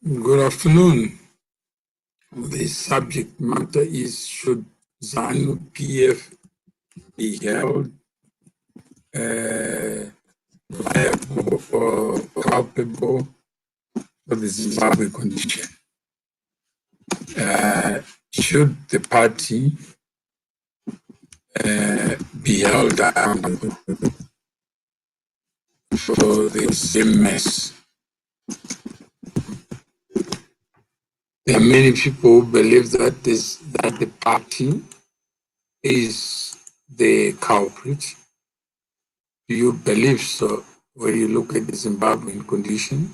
Good afternoon. The subject matter is, should ZANU-PF be held liable or culpable for the Zimbabwe condition? Should the party be held accountable for the same mess? There are many people who believe that the party is the culprit. Do you believe so when you look at the Zimbabwean condition?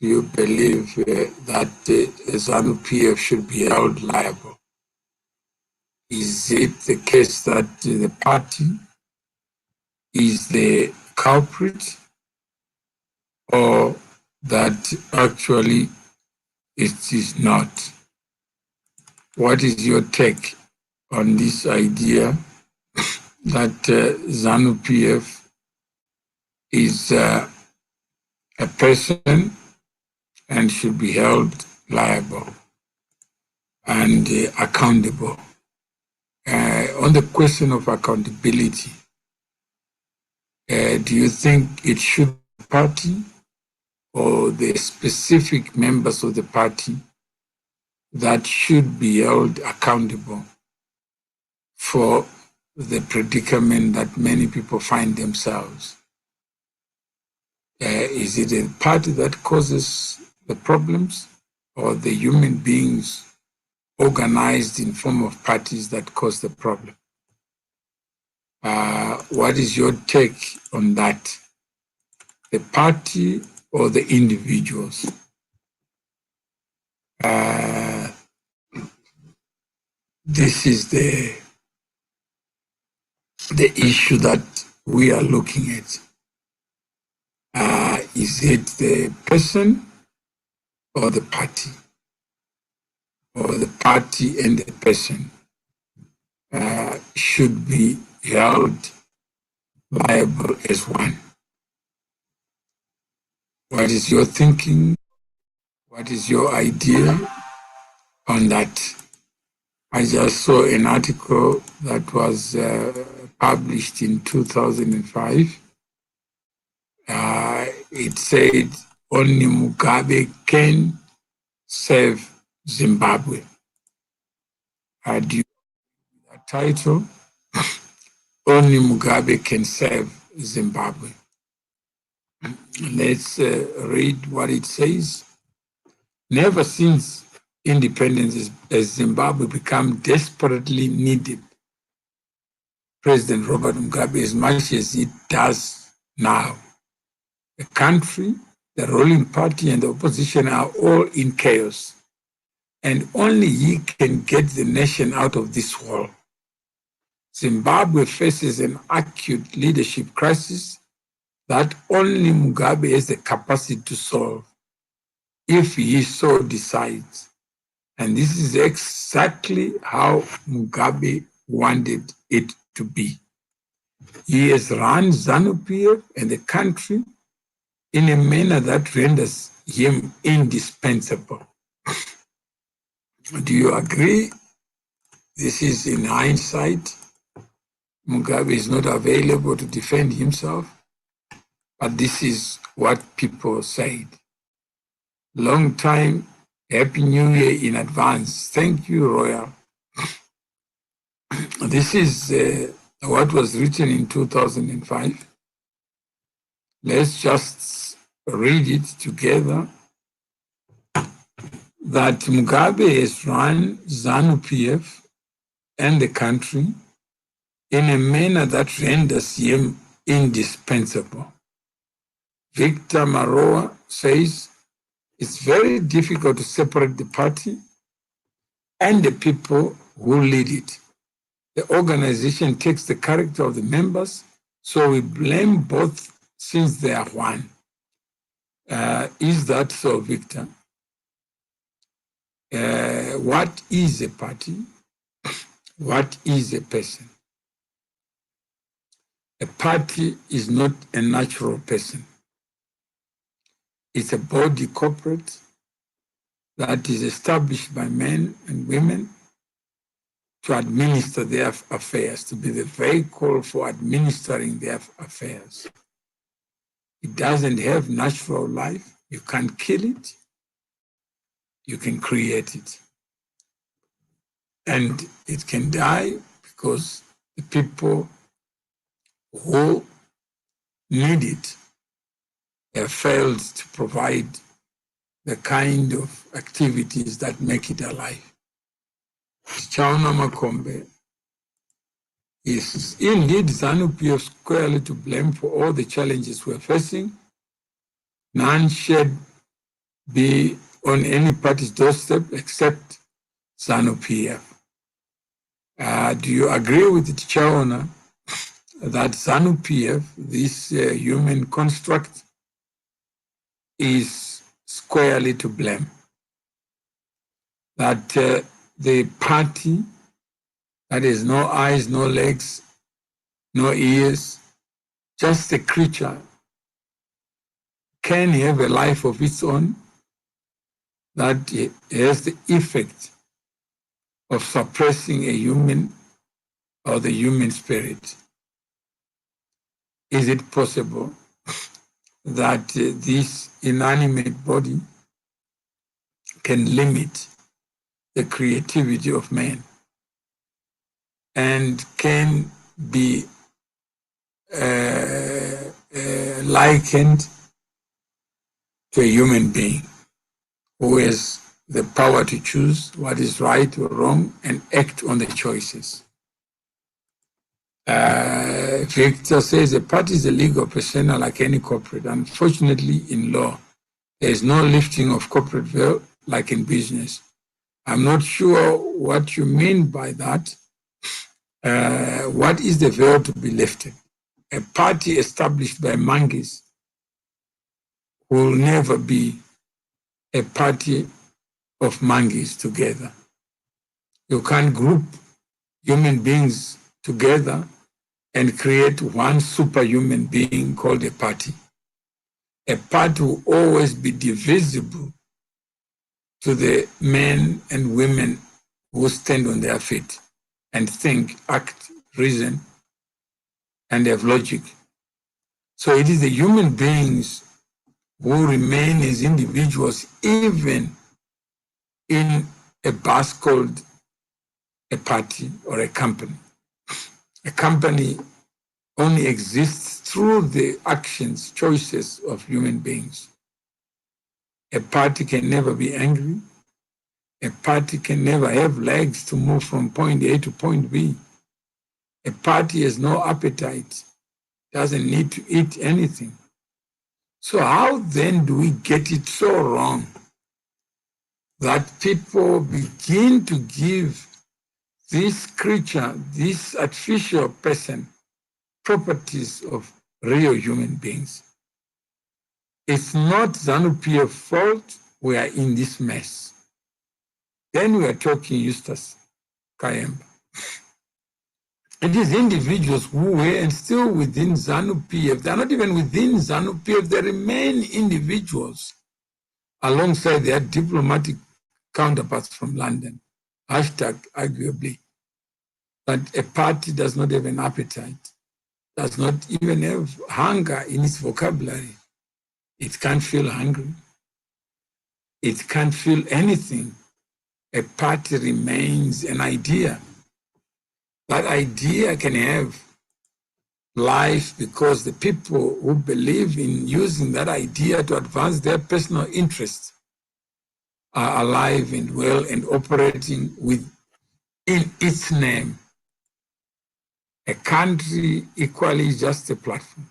Do you believe that ZANU-PF should be held liable? Is it the case that the party is the culprit, or that actually it is not? What is your take on this idea that ZANU-PF is a person and should be held liable and accountable? On the question of accountability, do you think it should be the party or the specific members of the party that should be held accountable for the predicament that many people find themselves? Is it a party that causes the problems, or the human beings organized in form of parties that cause the problem? What is your take on that? The party or the individuals? This is the issue that we are looking at. Is it the person or the party? Or the party and the person should be held liable as one? What is your thinking? What is your idea on that? I just saw an article that was published in 2005. It said only Mugabe can save Zimbabwe. Do you know that title? Only Mugabe can save Zimbabwe. Let's read what it says. Never since independence has Zimbabwe become desperately needed President Robert Mugabe as much as it does now. The country, the ruling party, and the opposition are all in chaos, and only he can get the nation out of this hole. Zimbabwe faces an acute leadership crisis that only Mugabe has the capacity to solve, if he so decides. And this is exactly how Mugabe wanted it to be. He has run ZANU-PF and the country in a manner that renders him indispensable. Do you agree? This is in hindsight. Mugabe is not available to defend himself, but this is what people said. Long time, Happy New Year in advance. Thank you, Royal. This is what was written in 2005. Let's just read it together. That Mugabe has run ZANU-PF and the country in a manner that renders him indispensable. Victor Maroa says it's very difficult to separate the party and the people who lead it. The organization takes the character of the members, so we blame both since they are one. Is that so, Victor? What is a party? What is a person? A party is not a natural person. It's a body corporate that is established by men and women to administer their affairs, to be the vehicle for administering their affairs. It doesn't have natural life. You can't kill it. You can create it. And it can die because the people who need it have failed to provide the kind of activities that make it alive. Chauna Makombe is indeed ZANU-PF squarely to blame for all the challenges we're facing. None should be on any party's doorstep except ZANU-PF. Do you agree with Chauna that ZANU-PF, this human construct, is squarely to blame? That the party that has no eyes, no legs, no ears, just a creature, can have a life of its own that has the effect of suppressing a human or the human spirit? Is it possible that this inanimate body can limit the creativity of man and can be likened to a human being who has the power to choose what is right or wrong and act on the choices? Victor says a party is a legal persona like any corporate. Unfortunately, in law, there is no lifting of corporate veil like in business. I'm not sure what you mean by that. What is the veil to be lifted? A party established by monkeys will never be a party of monkeys together. You can't group human beings together and create one superhuman being called a party. A party will always be divisible to the men and women who stand on their feet and think, act, reason, and have logic. So it is the human beings who remain as individuals, even in a bus called a party or a company. A company only exists through the actions, choices of human beings. A party can never be angry. A party can never have legs to move from point A to point B. A party has no appetite, doesn't need to eat anything. So how then do we get it so wrong that people begin to give this creature, this artificial person, properties of real human beings? It's not ZANU-PF's fault we are in this mess. Then we are talking Eustace Kayemba. It is individuals who were and still within ZANU-PF. They're not even within ZANU-PF. They remain individuals alongside their diplomatic counterparts from London. Hashtag arguably. But a party does not have an appetite, does not even have hunger in its vocabulary. It can't feel hungry. It can't feel anything. A party remains an idea. That idea can have life because the people who believe in using that idea to advance their personal interests are alive and well and operating within its name. A country equally is just a platform.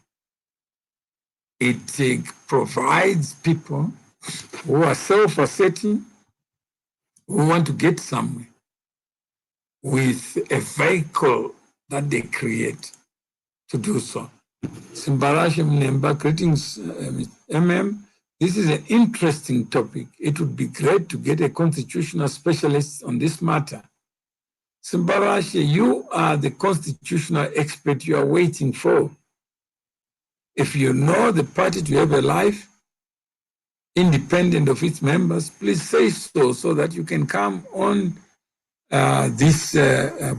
It provides people who are self-asserting, who want to get somewhere, with a vehicle that they create to do so. Simbarashi Mnemba, greetings, MM. This is an interesting topic. It would be great to get a constitutional specialist on this matter. Simbarashi, you are the constitutional expert you are waiting for. If you know the party to have a life, independent of its members, please say so that you can come on this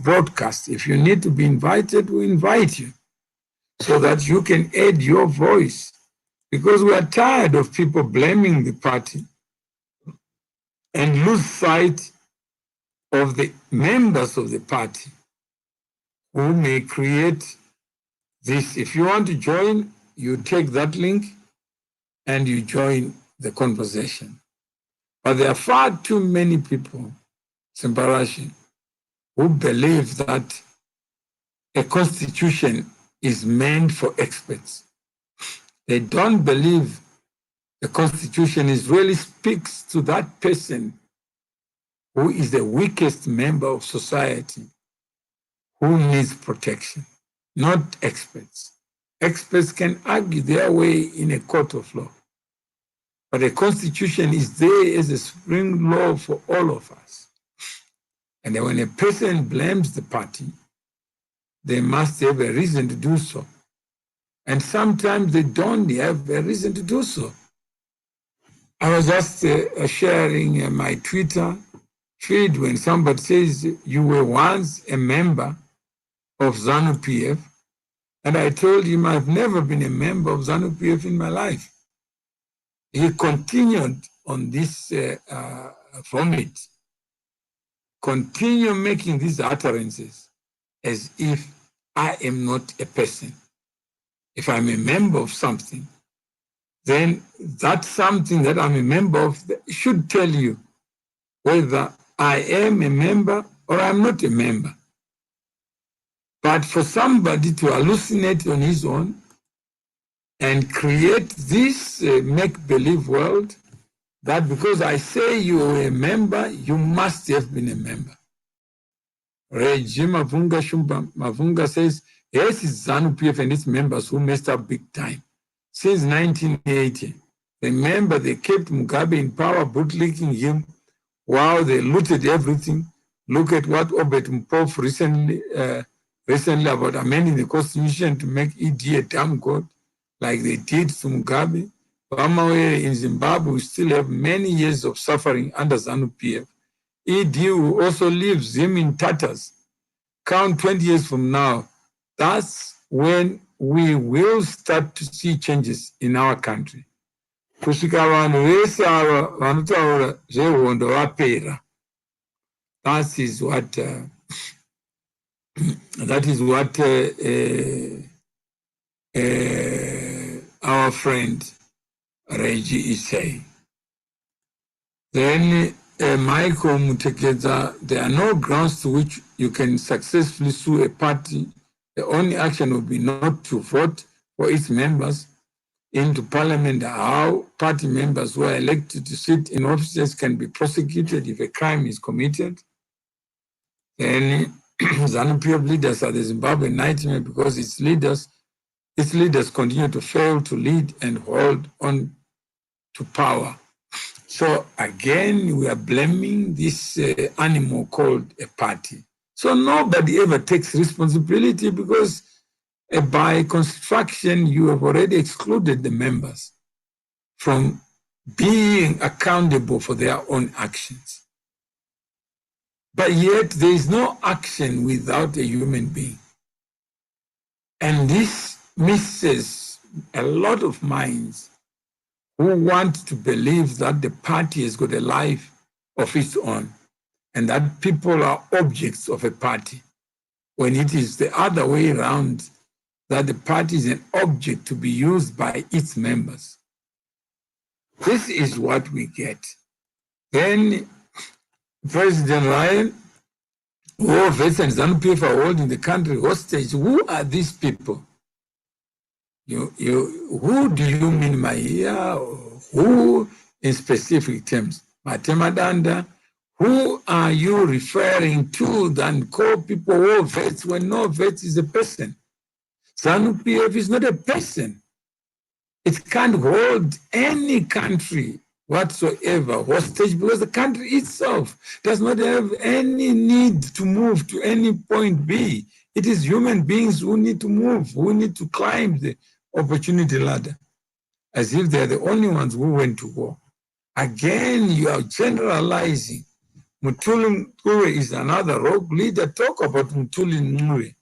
broadcast. If you need to be invited, we invite you so that you can add your voice, because we are tired of people blaming the party and lose sight of the members of the party who may create this. If you want to join, you take that link and you join the conversation. But there are far too many people, Simbarashi, who believe that a constitution is meant for experts. They don't believe the constitution really speaks to that person who is the weakest member of society, who needs protection, not experts. Experts can argue their way in a court of law, but a constitution is there as a supreme law for all of us. And when a person blames the party, they must have a reason to do so. And sometimes they don't have a reason to do so. I was just sharing my Twitter feed when somebody says, you were once a member of ZANU-PF, and I told him I've never been a member of ZANU-PF in my life. He continued on this vomit, continue making these utterances as if I am not a person. If I'm a member of something, then that something that I'm a member of should tell you whether I am a member or I'm not a member. But for somebody to hallucinate on his own and create this make-believe world that because I say you're a member, you must have been a member. Regime Mavunga says, yes, it's ZANU-PF and its members who messed up big time. Since 1980, remember they kept Mugabe in power, bootlicking him while they looted everything. Look at what Obed Mpov recently about amending the constitution to make ED a damn god, like they did to Mugabe. In Zimbabwe, we still have many years of suffering under ZANU-PF. ED will also leaves him in tatters. Count 20 years from now, that's when we will start to see changes in our country. Kusvika vanhu vese ava vanotaura zvehondo vapera. That is what our friend Reggie is saying. Then Michael Mutekeza, there are no grounds to which you can successfully sue a party. The only action will be not to vote for its members into parliament. How party members who are elected to sit in offices can be prosecuted if a crime is committed. Then ZANU-PF leaders are the Zimbabwean nightmare because its leaders continue to fail to lead and hold on to power. So again, we are blaming this animal called a party. So nobody ever takes responsibility because by construction, you have already excluded the members from being accountable for their own actions. But yet there is no action without a human being. And this misses a lot of minds who want to believe that the party has got a life of its own and that people are objects of a party, when it is the other way around, that the party is an object to be used by its members. This is what we get. Then President Ryan, war vets and ZANU-PF are holding the country hostage. Who are these people? Who do you mean, Maia? Who in specific terms? Matemadanda, who are you referring to than call people war vets when no vets is a person? ZANU-PF is not a person. It can't hold any country whatsoever hostage because the country itself does not have any need to move to any point B. It is human beings who need to move, who need to climb the opportunity ladder, as if they're the only ones who went to war. Again, you are generalizing. Mutuli Ngure is another rogue leader. Talk about Mutuli Ngure,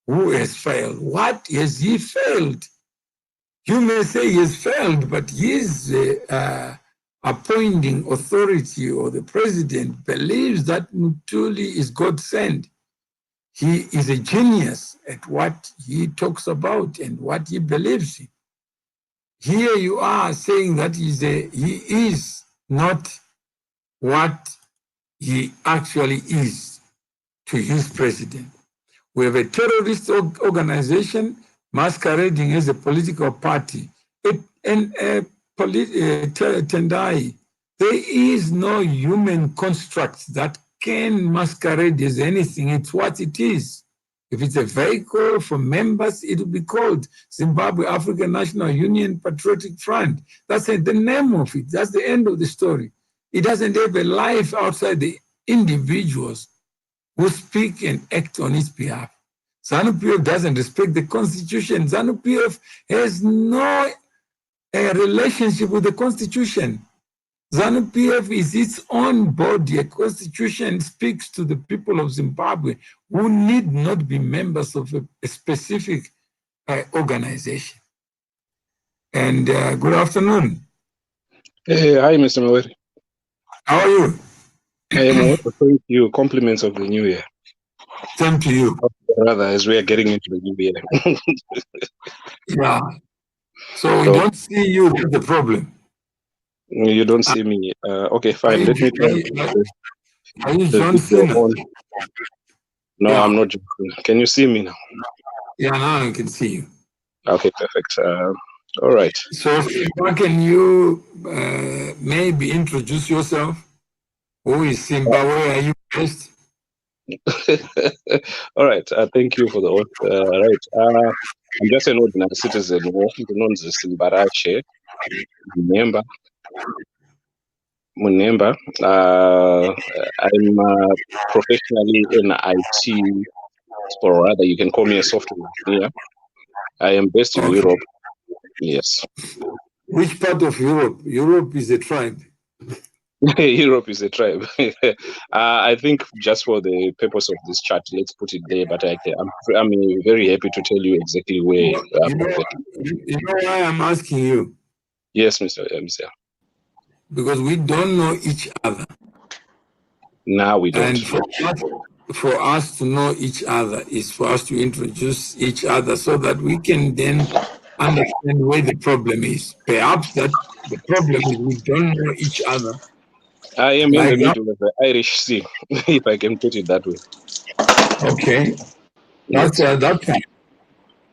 who has failed. What has he failed? You may say he has failed, but his appointing authority or the president believes that Mutuli is God sent. He is a genius at what he talks about and what he believes in. Here you are saying that he is not what he actually is to his president. We have a terrorist organization masquerading as a political party. Tendai, there is no human construct that can masquerade as anything. It's what it is. If it's a vehicle for members, it will be called Zimbabwe African National Union Patriotic Front. That's the name of it. That's the end of the story. It doesn't have a life outside the individuals who speak and act on its behalf. ZANU-PF doesn't respect the Constitution. ZANU-PF has no relationship with the Constitution. ZANU-PF is its own body. A Constitution speaks to the people of Zimbabwe who need not be members of a specific organization. And good afternoon. Hi, Mr. Maweri. How are you? I am well. Thank you. Compliments of the new year. Same to you. Rather, as we are getting into the new year. Yeah. So we don't see you with the problem. You don't see me. Okay, fine. Let me try. Are you John Cena? No, yeah. I'm not John Cena. Can you see me now? Yeah, now I can see you. Okay, perfect. All right. So, can you maybe introduce yourself? Who is Zimbabwe? Are you based? All right. Thank you for the oath. Right. I'm just an ordinary citizen of Zimbabwe. Munemba. I'm professionally in IT, or rather, you can call me a software engineer. I am based in Europe. Yes. Which part of Europe? Europe is a tribe. Europe is a tribe. I think just for the purpose of this chat, let's put it there. But I'm very happy to tell you exactly where. You know why I'm asking you? Yes, Mr. MC. Because we don't know each other. No, we don't. And for us to know each other is for us to introduce each other so that we can then understand where the problem is. Perhaps that the problem is we don't know each other. I am in the middle of the Irish Sea, if I can put it that way. Okay. That's fine.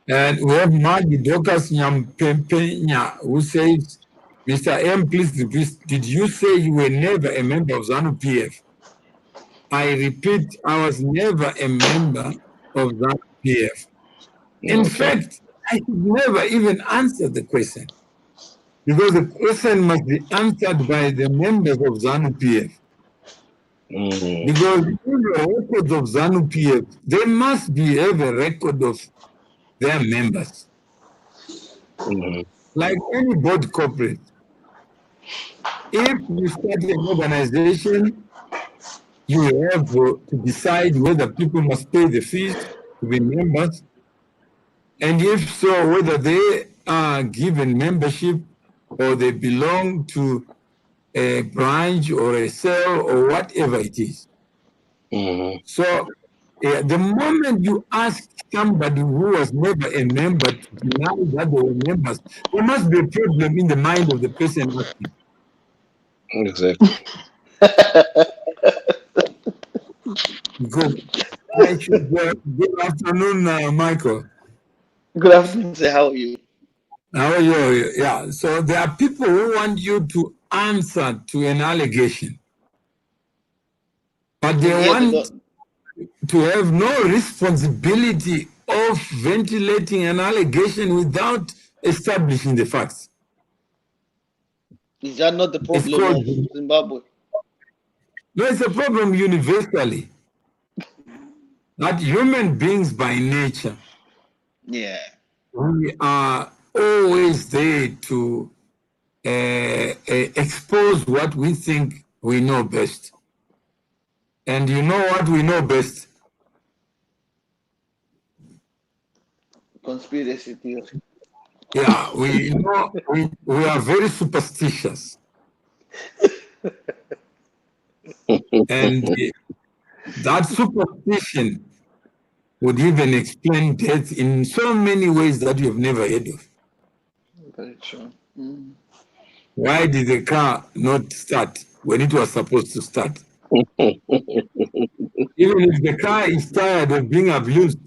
And we have Maggie Docas Nyampempenya who says, Mr. M, please, did you say you were never a member of ZANU-PF? I repeat, I was never a member of ZANU-PF. In fact, I should never even answer the question, because the question must be answered by the members of ZANU-PF. Because in the records of ZANU-PF, they must have a record of their members. Like any body corporate. If you start an organization, you have to decide whether people must pay the fees to be members, and if so, whether they are given membership or they belong to a branch or a cell or whatever it is. So the moment you ask somebody who was never a member to deny that they were members, there must be a problem in the mind of the person asking. Exactly. Good. Good afternoon, Michael. Good afternoon, sir. How are you? How are you? Yeah. So there are people who want you to answer to an allegation, but they want to have no responsibility of ventilating an allegation without establishing the facts. Is that not the problem of Zimbabwe? No, it's a problem universally. That human beings by nature, we are always there to expose what we think we know best. And you know what we know best? Conspiracy theory. Yeah, we know we are very superstitious. And that superstition would even explain death in so many ways that you've never heard of. Very true. Mm. Why did the car not start when it was supposed to start? Even if the car is tired of being abused,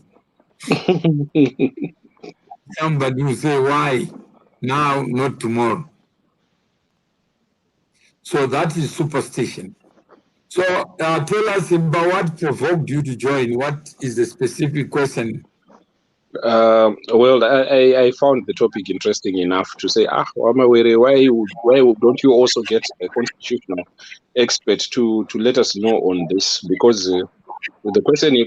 somebody will say, why now, not tomorrow? So that is superstition. So tell us about what provoked you to join. What is the specific question? Well, I found the topic interesting enough to say, Wamawere, why don't you also get a constitutional expert to let us know on this? Because the question is,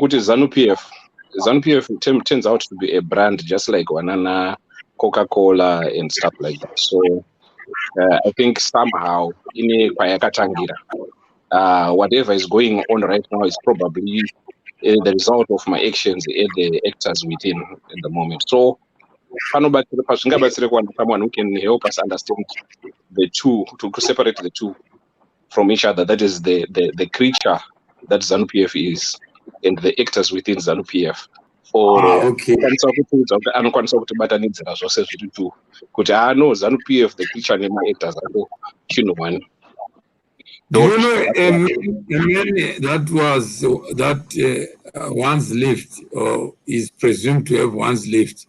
ZANU-PF turns out to be a brand just like Wanana, Coca-Cola, and stuff like that. So I think somehow, whatever is going on right now is probably the result of my actions and the actors within at the moment. So, someone who can help us understand the two, to separate the two from each other. That is the creature that ZANU-PF is, and the actors within ZANU-PF. For okay. anokwanisa kutibatidzira zvose zviri two kuti ZANU-PF the creature nema-actors ako chinhu one. Do you know a man that once lived, or is presumed to have once lived,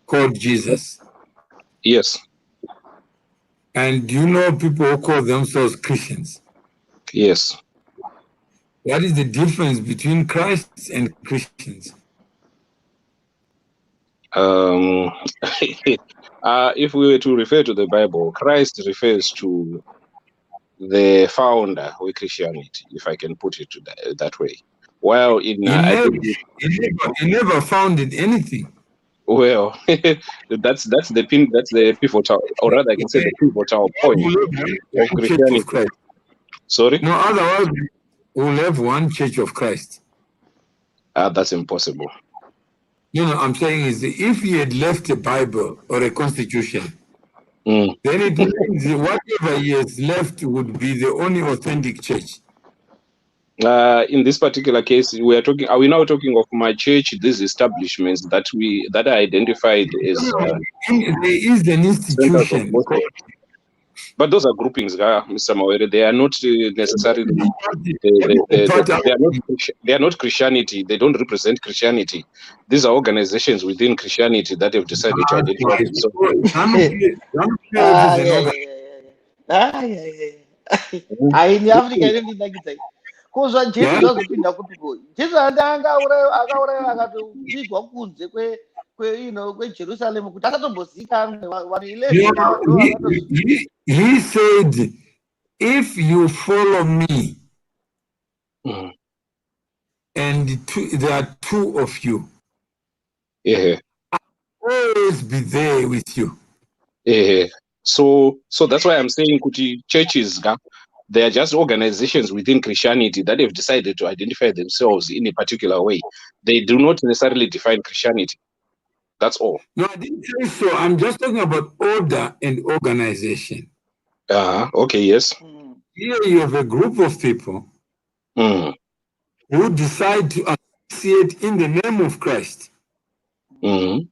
called Jesus? Yes. And do you know people who call themselves Christians? Yes. What is the difference between Christ and Christians? If we were to refer to the Bible, Christ refers to the founder of Christianity, if I can put it that way. While in he never founded anything. Well, that's the pivotal, or rather, I can say the pivotal point of Christianity. Sorry? No, otherwise we'll have one Church of Christ. That's impossible. No, I'm saying is if he had left a Bible or a constitution, then it means whatever he has left would be the only authentic church. In this particular case, are we now talking of my church, these establishments that are identified as there is an institution. But those are groupings, Mr. Mawere. They are not necessarily they are not Christianity. They don't represent Christianity. These are organizations within Christianity that have decided to identify themselves. In Africa, anything like that. Because Jesu zvazopinda kuti boy. Jesu akauraya akatobigwa kunze kweJerusalem kuti akatombozikana he said, if you follow me, and there are two of you, I'll always be there with you. So that's why I'm saying kuti churches they are just organizations within Christianity that have decided to identify themselves in a particular way. They do not necessarily define Christianity. That's all. No, I didn't say so. I'm just talking about order and organization. Okay, yes. Here you have a group of people who decide to associate in the name of Christ. But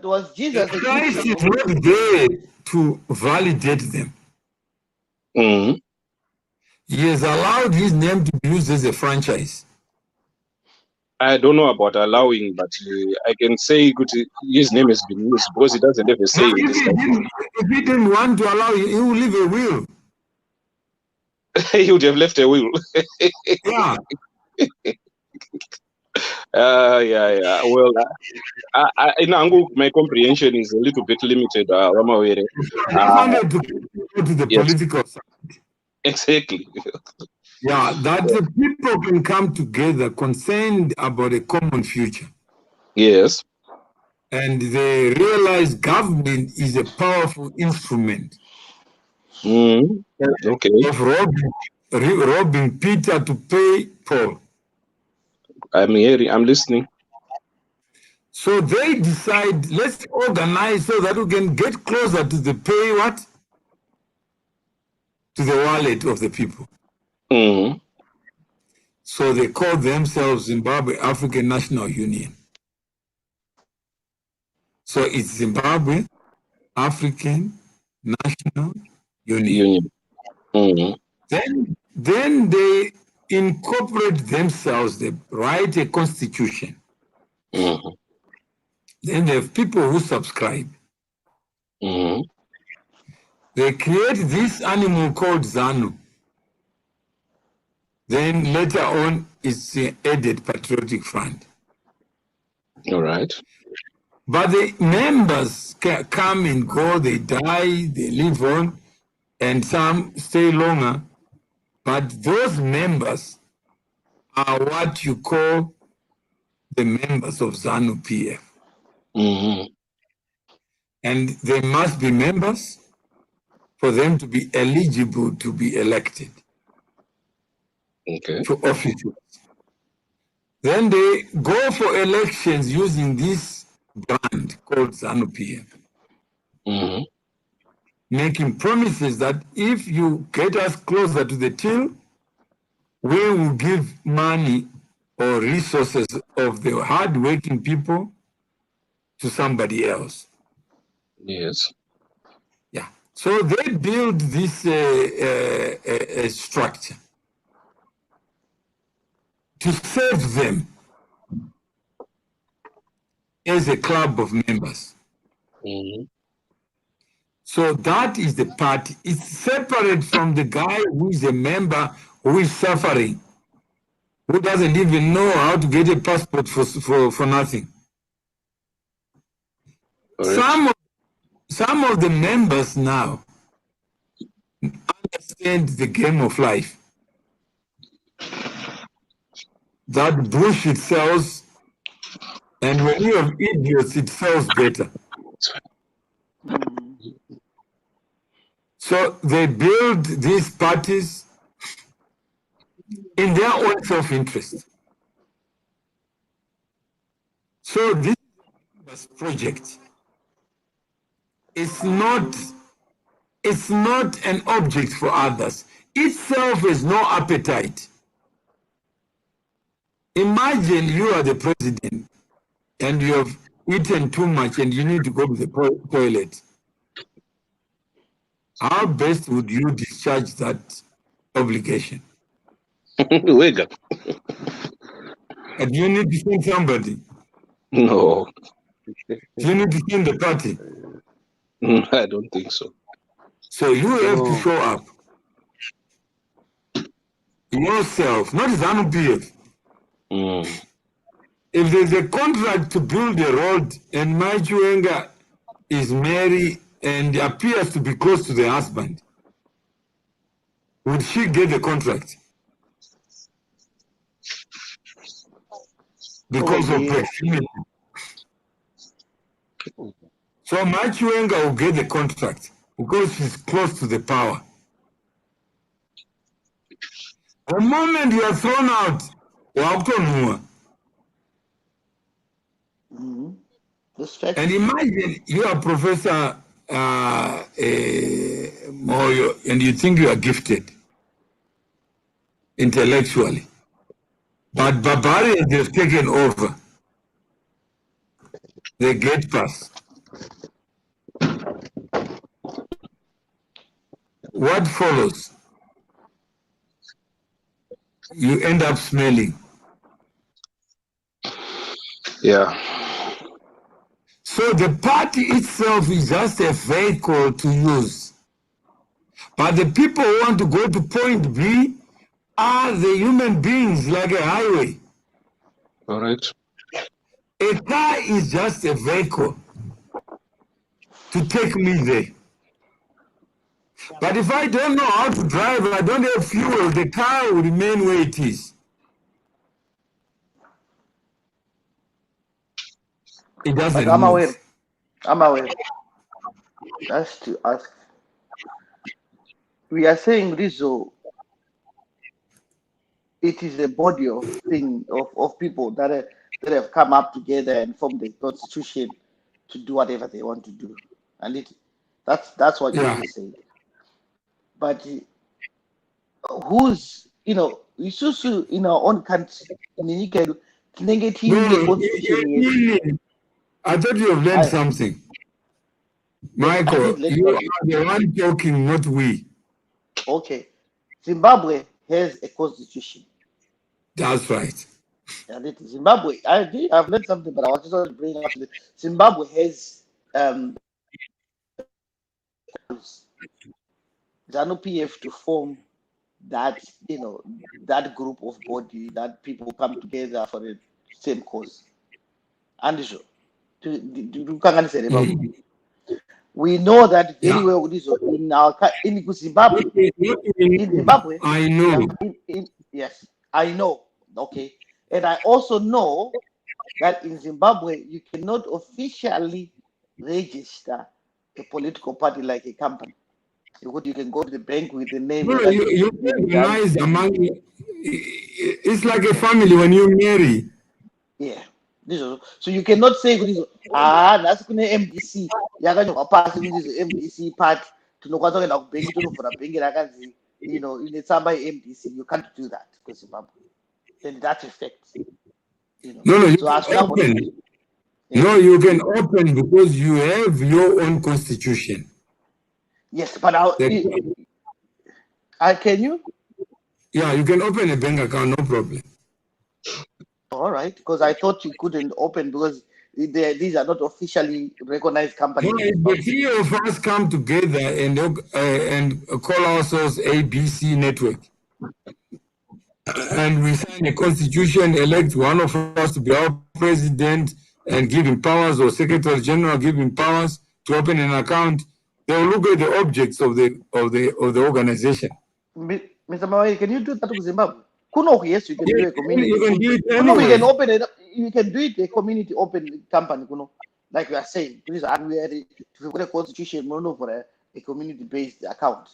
was Jesus Christ is not there to validate them. He has allowed his name to be used as a franchise. I don't know about allowing, but I can say his name has been used because he doesn't have a say in this. If he didn't want to allow you, he would leave a will. He would have left a will. Yeah. Yeah. Well, my comprehension is a little bit limited. Wanted to go to the political side. Exactly. Yeah, that the people can come together concerned about a common future. Yes. And they realize government is a powerful instrument Okay. of robbing Peter to pay Paul. I'm hearing. I'm listening. So they decide, let's organize so that we can get closer to the pay what? To the wallet of the people. So they call themselves Zimbabwe African National Union. So it's Zimbabwe African National Union. Then they incorporate themselves, they write a constitution. Then they have people who subscribe. They create this animal called ZANU. Then later on, it's added Patriotic Front. All right. But the members come and go, they die, they live on, and some stay longer. But those members are what you call the members of ZANU-PF. And they must be members for them to be eligible to be elected to offices. Then they go for elections using this brand called ZANU-PF, making promises that if you get us closer to the till, we will give money or resources of the hard-working people to somebody else. Yes. Yeah. So they build this structure to serve them as a club of members. So that is the party. It's separate from the guy who is a member who is suffering, who doesn't even know how to get a passport for nothing. Right. Some of the members now understand the game of life. That bullshit sells, and when you have idiots, it sells better. So they build these parties in their own self-interest. So this project is not an object for others. Itself has no appetite. Imagine you are the president and you have eaten too much and you need to go to the toilet. How best would you discharge that obligation? Wake up. And you need to send somebody. No. You need to send the party. I don't think so. So you have to show up. Yourself, not ZANU-PF. If there's a contract to build a road and Majuenga is married and appears to be close to the husband, would she get the contract? Because of proximity. So Majuenga will get the contract because she's close to the power. The moment you are thrown out, and imagine you are Professor Moyo and you think you are gifted intellectually, but barbarians have taken over the gate pass. What follows? You end up smelling. Yeah. So the party itself is just a vehicle to use. But the people who want to go to point B are the human beings, like a highway. All right. A car is just a vehicle to take me there. But if I don't know how to drive, I don't have fuel, the car will remain where it is. It doesn't But move. I'm aware. That's to ask. we are saying Rizzo, it is a body of thing of people that have come up together and formed the constitution to do whatever they want to do, and that's what Yeah. Rizzo said. But who's isusu in our own country negative No, constitution. I thought you have learned I something. yes, I Michael, did learn you something. are the one talking, not we. Okay, Zimbabwe has a constitution. That's right. And it is Zimbabwe. I've learned something, but I was just going to bring up to Zimbabwe has ZANU-PF to form that that group of body that people come together for the same cause. And so Mm. we know that very Yeah. well in Zimbabwe. In Zimbabwe, I yeah, know. yes, I know. Okay, and I also know that in Zimbabwe you cannot officially register a political party like a company. You can go to the bank with the name No, and that you being done. recognize among. It's like a family when you marry. Yeah. So you cannot say that's kune MDC yakanyorwa pasi kuti MDC party tinokwanisa kuenda kubengi tonovhura bhengi rakanzi ine tsamba yeMDC. You can't do that because Zimbabwe. Then that affects. No, you So can as now, open. yeah. No, you can open because you have your own constitution. Yes, but can you? Yeah, you can open a bank account, no problem. All right, because I thought you couldn't open because these are not officially recognized companies. No, if the three of us come together and call ourselves ABC Network, and we sign a constitution, elect one of us to be our president, and give him powers, or Secretary General give him powers to open an account, they'll look at the objects of the organization. Mr. Mawai, can you do that to Zimbabwe? Kuno, yes, you can do a community. You can do it Kuno, we anyway. can open it. You can do it a community open company. Kuno, like we are saying, please, and we are if you got a constitution, mono for a community based account.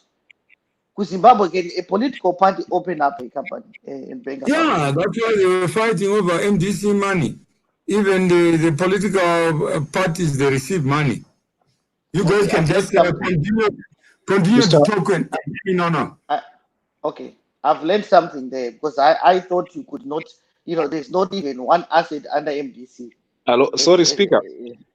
Because Zimbabwe can a political party open up a company and bank account. Yeah, that's why they were fighting over MDC money. Even the political parties, they receive money. You guys can just continue to talk. No. Okay, I've learned something there because I thought you could not. There's not even one asset under MDC. Hello, sorry, speaker.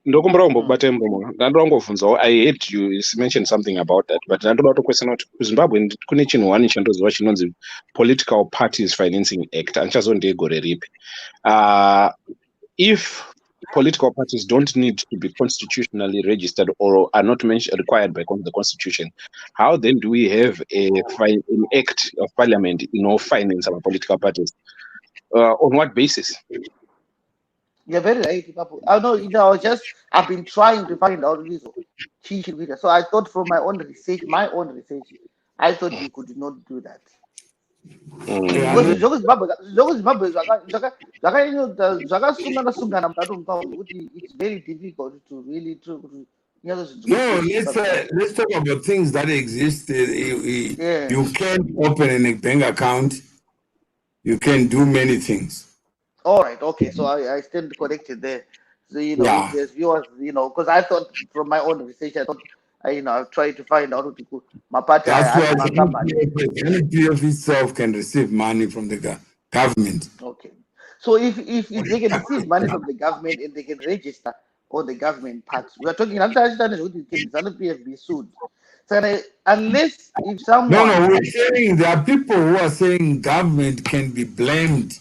Ndokumbura kumbobate mbomo. Ndandongobvunzawo, I heard you mentioned something about that, but ndandoda kutokwesana kuti kuZimbabwe kune chinhu wani chandoziva chinonzi Political Parties Financing Act. Andichazondegore ripi. If political parties don't need to be constitutionally registered or are not required by the Constitution, how then do we have an act of parliament, finance our political parties? On what basis? You're very right, Papu. I know, I've been trying to find out this. So I thought from my own research, I thought you could not do that. Because it's very difficult to really No, let's talk about things that exist. You can open a bank account. You can do many things. All right, okay. So I stand corrected there. So if there's viewers, because I thought from my own research, I thought I've tried to find out my party. That's why the ZANU-PF itself can receive money from the government. Okay. So if they can receive money from the government and they can register on the government parts, we are talking. Can ZANU-PF be sued? So unless if someone. No, we're saying there are people who are saying government can be blamed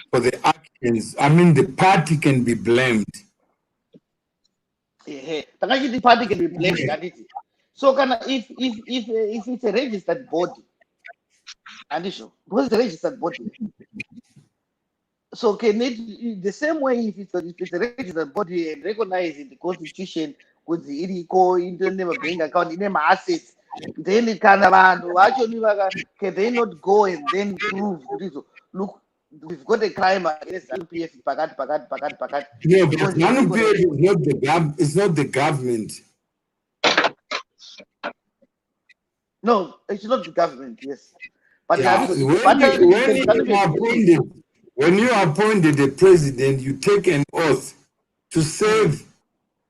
for the actions. I mean, the party can be blamed. Yeah, the party can be blamed. So if it's a registered body, and because it's a registered body, so can it the same way if it's a registered body and recognized in the Constitution with the IRICO internal bank account in assets, then it can actually can they not go and then prove this? Look, we've got a crime against ZANU-PF, pakat. Yeah, but ZANU-PF is not the government. No, it's not the government, yes. But Yeah, when you appointed the president, you take an oath to save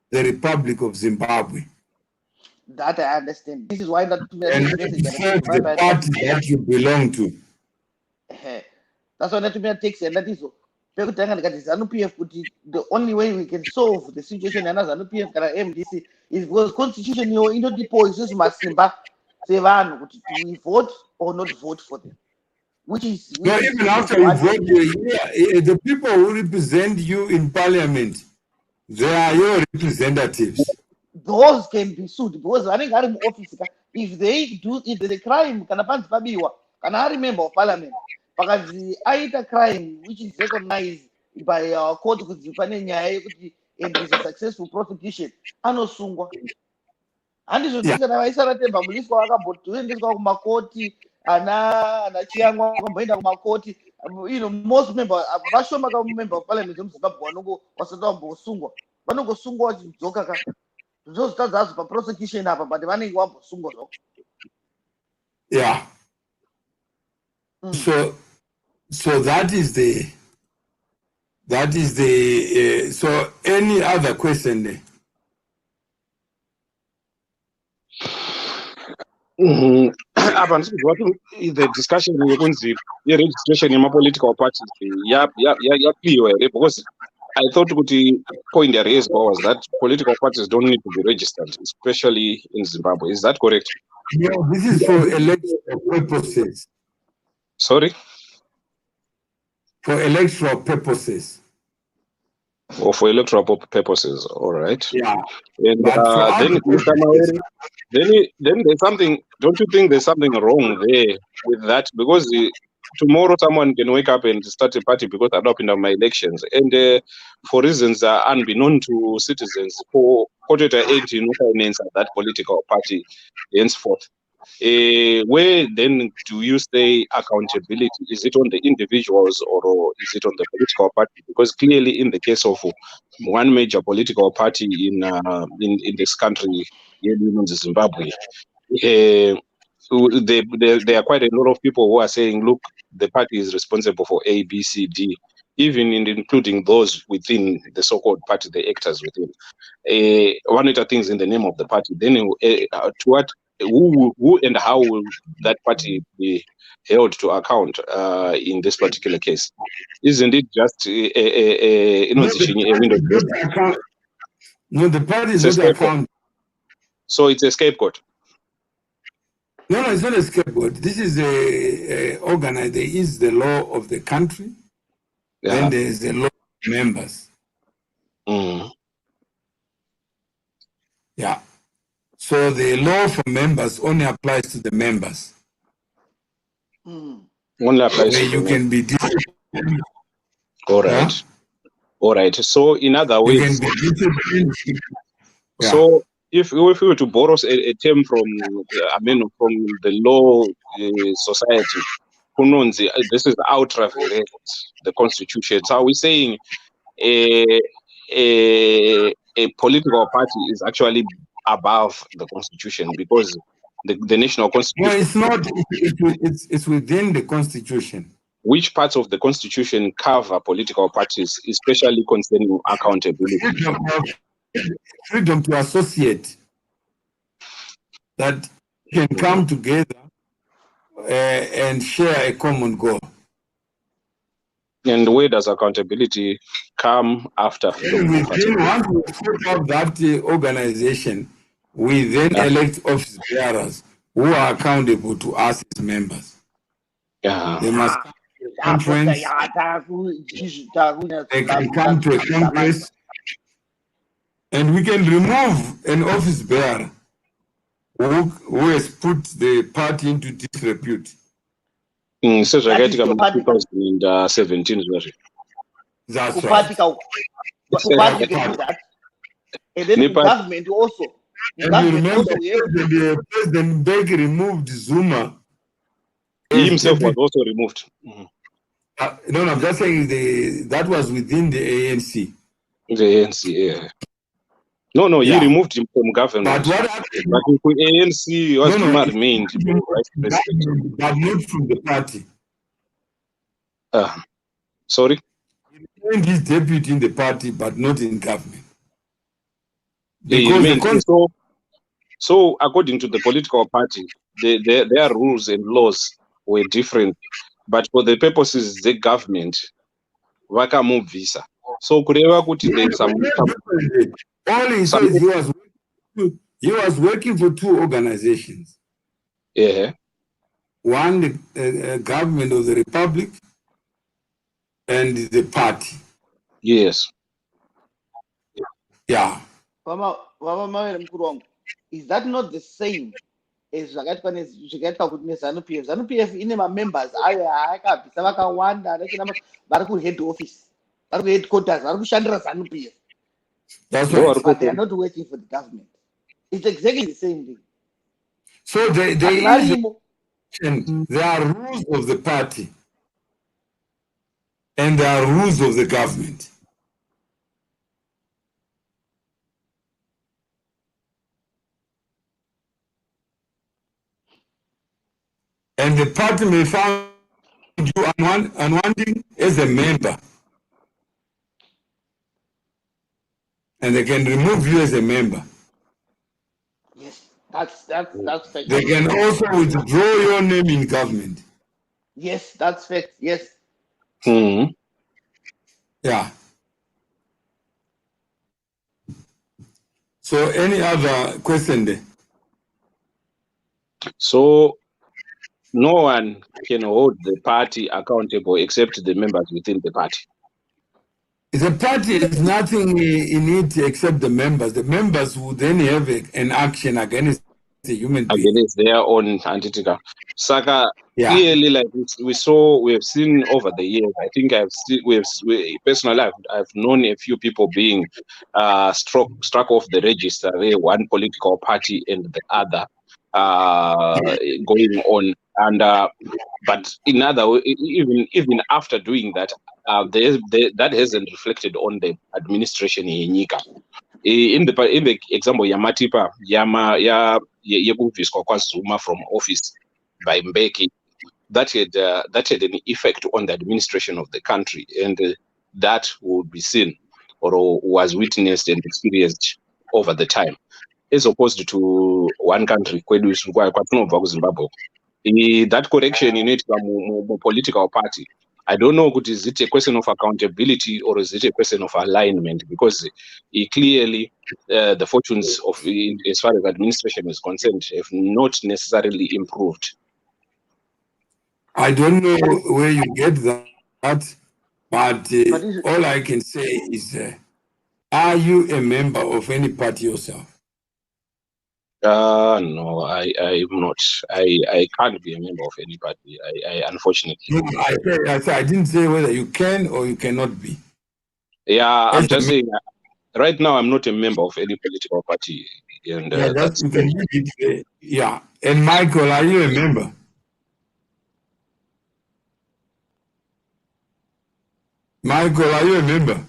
the Republic of Zimbabwe. That I understand. This is why that And message to serve the party that you belong to. That's why that takes and that is ZANU-PF. The only way we can solve the situation and ZANU-PF and MDC is because constitution you know the policies must do we vote or not vote for them. Even after you vote, the people who represent you in parliament, they are your representatives. Those can be sued because running out of office, if there's a crime, can I member of parliament? Because the either crime which is recognized by our court and is a successful prosecution, anosungwa. And this is the police go about to this go makoti ana chiangwa kumboenda kumakoti. You know, most members, member of parliament vanongo vasatombo sungwa vanongo sungwa vachidzoka those that's for prosecution but vanenge vambosungwa zvavo. Yeah. So that is the so any other question there? The discussion the registration in my political parties, clear because I thought the point I raised was that political parties don't need to be registered, especially in Zimbabwe. Is that correct? Yeah, this is for electoral purposes. Sorry? For electoral purposes. Or for electoral purposes, all right. Yeah. And then there's something, don't you think there's something wrong there with that? Because tomorrow someone can wake up and start a party because I'm not in my elections. And for reasons unbeknown to citizens, for finance that political party henceforth. Where then do you say accountability? Is it on the individuals or is it on the political party? Because clearly, in the case of one major political party in this country, in Zimbabwe, there are quite a lot of people who are saying, "Look, the party is responsible for A, B, C, D." Even including those within the so-called party, the actors within. One of the things in the name of the party. Then to what? Who and how will that party be held to account in this particular case? Isn't it just No, the party is not account. So it's a scapegoat. No, it's not a scapegoat. This is organized. There is the law of the country. Yeah. Then there is the law of members. Yeah. So the law for members only applies to the members. Only applies where to you can be disciplined. All right. Yeah? All right. So in other ways, you can be disciplined. Yeah. So if we were to borrow a term from the law society, this is ultra the constitution. So are we saying a political party is actually above the constitution because the national constitution? No, it's not. It's within the constitution. Which parts of the constitution cover political parties, especially concerning accountability? Freedom to associate, that can come together and share a common goal. And where does accountability come after freedom? Once we put out that organization, we then elect office bearers who are accountable to us as members. They must come to a conference. They can come to a congress, and we can remove an office bearer who has put the party into disrepute. So 2017. That's right. And then the government also. And you remember President Beg removed Zuma. He himself was also removed. No, I'm just saying that was within the ANC. The ANC, yeah. No, he Yeah. removed him from government. But what happened? But the ANC was remained He vice president. but not from the party. Sorry? He remained his deputy in the party, but not in government. He Because remained. So according to the political party, their rules and laws were different. But for the purposes the government, vakamove visa. So kureva kuti there's some all he says he was working for two organizations. Yeah. One, the government of the republic, and the party. Yes. Yeah. Is that not the same as zvakaitwa kuti nezanu-pf? ZANU-PF ine mamembers ayo aakabvisa vakawanda vari kuhead office, vari kuheadquarters, vari kushandira ZANU-PF. That's right. But they are not working for the government. It's exactly the same thing. So there are rules of the party and there are rules of the government. And the party may find you unwanting as a member. And they can remove you as a member. Yes, that's fact. They can also withdraw your name in government. Yes, that's fact. Yes. Mm-hmm. Yeah. So any other question there? So no one can hold the party accountable except the members within the party. The party has nothing in it except the members. The members would then have an action against the human being. Against their own entity. Saka, Yeah. clearly, like we have seen over the years. I think personally, I've known a few people being struck off the register. One political party and the other going on, and but in other, even after doing that, that hasn't reflected on the administration in Nika. In the example Yamatipa yekubviswa kwaZuma from office by Mbeki, that had an effect on the administration of the country, and that would be seen or was witnessed and experienced over the time, as opposed to one country kwatinobva kuZimbabwe. That correction in it political party, I don't know, is it a question of accountability or is it a question of alignment? Because clearly the fortunes of, as far as administration is concerned, have not necessarily improved. I don't know where you get that, but all I can say is, are you a member of any party yourself? No, I am not. I can't be a member of any party. I unfortunately. No, I didn't say whether you can or you cannot be. Yeah, I'm just saying. Right now, I'm not a member of any political party, and that's you can it. Yeah, and Michael, are you a member? Michael, are you a member?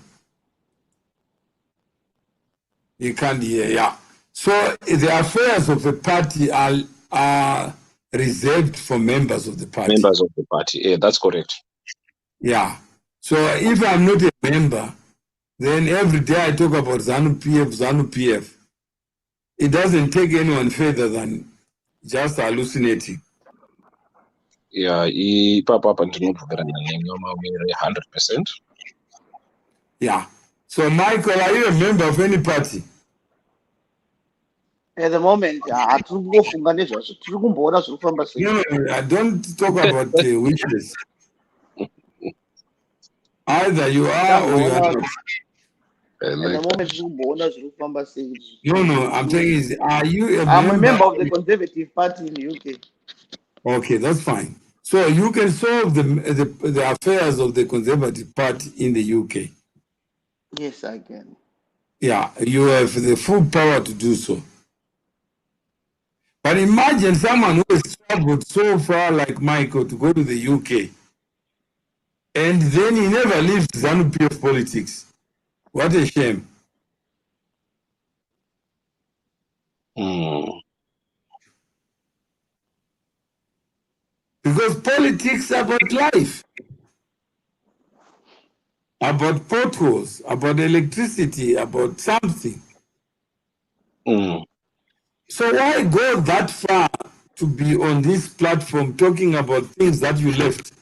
You can't hear. Yeah. So the affairs of the party are reserved for members of the party. Members of the party. Yeah, that's correct. Yeah. So if I'm not a member, then every day I talk about ZANU-PF. It doesn't take anyone further than just hallucinating. Yeah, 100%. Yeah. So Michael, are you a member of any party? At the moment, No, I don't talk about wishes. Either you are or you are not. At the moment, No, I'm saying is, are you I'm a member of the Conservative Party in the UK. Okay, that's fine. So you can solve the affairs of the Conservative Party in the UK. Yes, I can. Yeah, you have the full power to do so. But imagine someone who has traveled so far like Michael to go to the UK, and then he never leaves ZANU-PF politics. What a shame. Because politics are about life, about potholes, about electricity, about something. So why go that far to be on this platform talking about things that you left?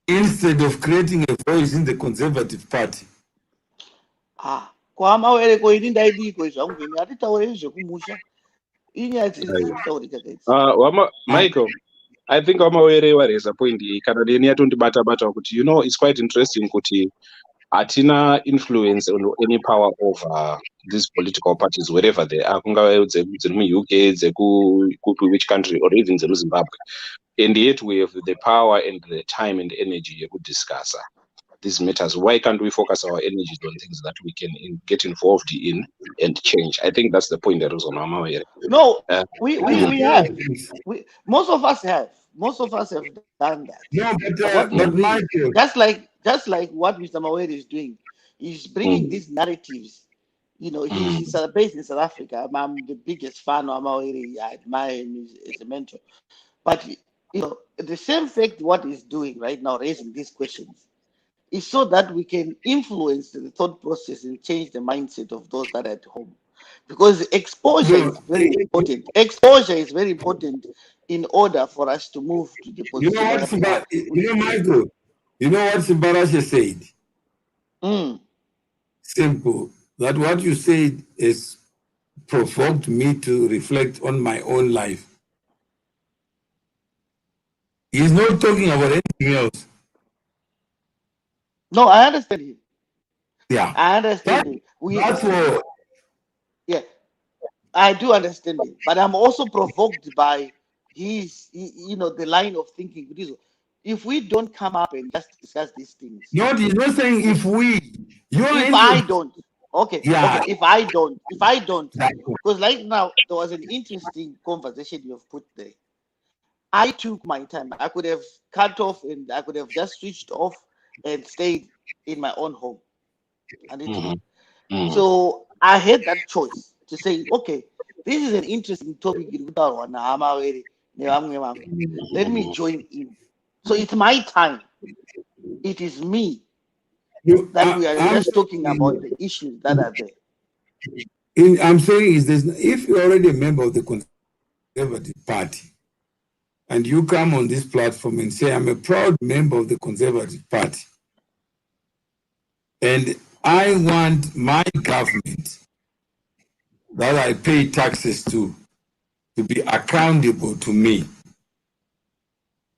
Instead of creating a voice in the Conservative Party. kwamawere koini ndaidiko zvangu ini hatitaure zvekumusha inyaya dzezvekutaurika kaidzi. Michael, I think Wamawere waraise a point kana deni yatondibata kuti it's quite interesting kuti hatina influence or any power over these political parties wherever they are, kungave dziri mu-UK, which country, or even Zimbabwe, and yet we have the power and the time and energy to discuss these matters. Why can't we focus our energies on things that we can get involved in and change? I think that's the point that was on Wamawere. No, we have. Most of us have done that. No, but Michael, just like what Mr. Mawere is doing, he's bringing these narratives. He's based in South Africa. I'm the biggest fan of Mawere. I admire him as a mentor. But the same fact what he's doing right now, raising these questions, is so that we can influence the thought process and change the mindset of those that are at home. Because exposure is very important. Exposure is very important in order for us to move to the position. Michael, you know what Simbarashe said? Simple. That what you said is provoked me to reflect on my own life. He's not talking about anything else. No, I understand him. Yeah. I understand him. That's what. Yeah, I do understand it. But I'm also provoked by the line of thinking. If we don't come up and just discuss these things. No, he's not saying if we. If I don't. Okay. Yeah. Okay. If I don't. Because right now, there was an interesting conversation you have put there. I took my time. I could have cut off and I could have just switched off and stayed in my own home. So I had that choice to say, okay, this is an interesting topic. Let me join in. So it's my time. It is me that we are just talking about the issues that are there. I'm saying is this: if you're already a member of the Conservative Party and you come on this platform and say, I'm a proud member of the Conservative Party, and I want my government that I pay taxes to be accountable to me,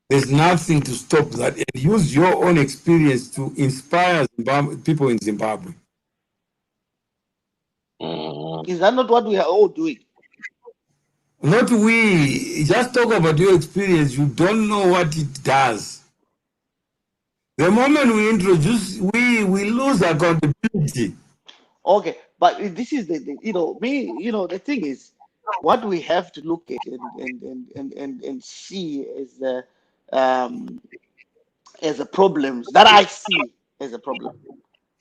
there's nothing to stop that, and use your own experience to inspire people in Zimbabwe. Is that not what we are all doing? Not we. Just talk about your experience. You don't know what it does. The moment we introduce, we lose accountability. Okay, but this is the thing is, what we have to look at and see as a problem that I see as a problem,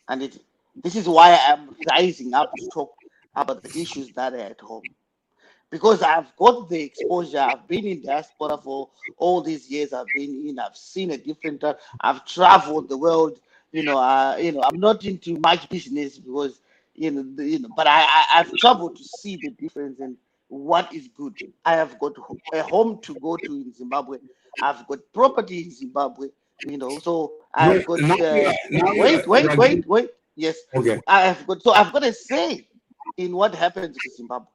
and this is why I'm rising up to talk about the issues that are at home, because I've got the exposure. I've been in diaspora for all these years. I've seen a different. I've traveled the world. I'm not into much business because but I've traveled to see the difference and what is good. I have got a home to go to in Zimbabwe. I've got property in Zimbabwe. So I've got. Wait. Yes. Okay. I've got a say in what happens to Zimbabwe.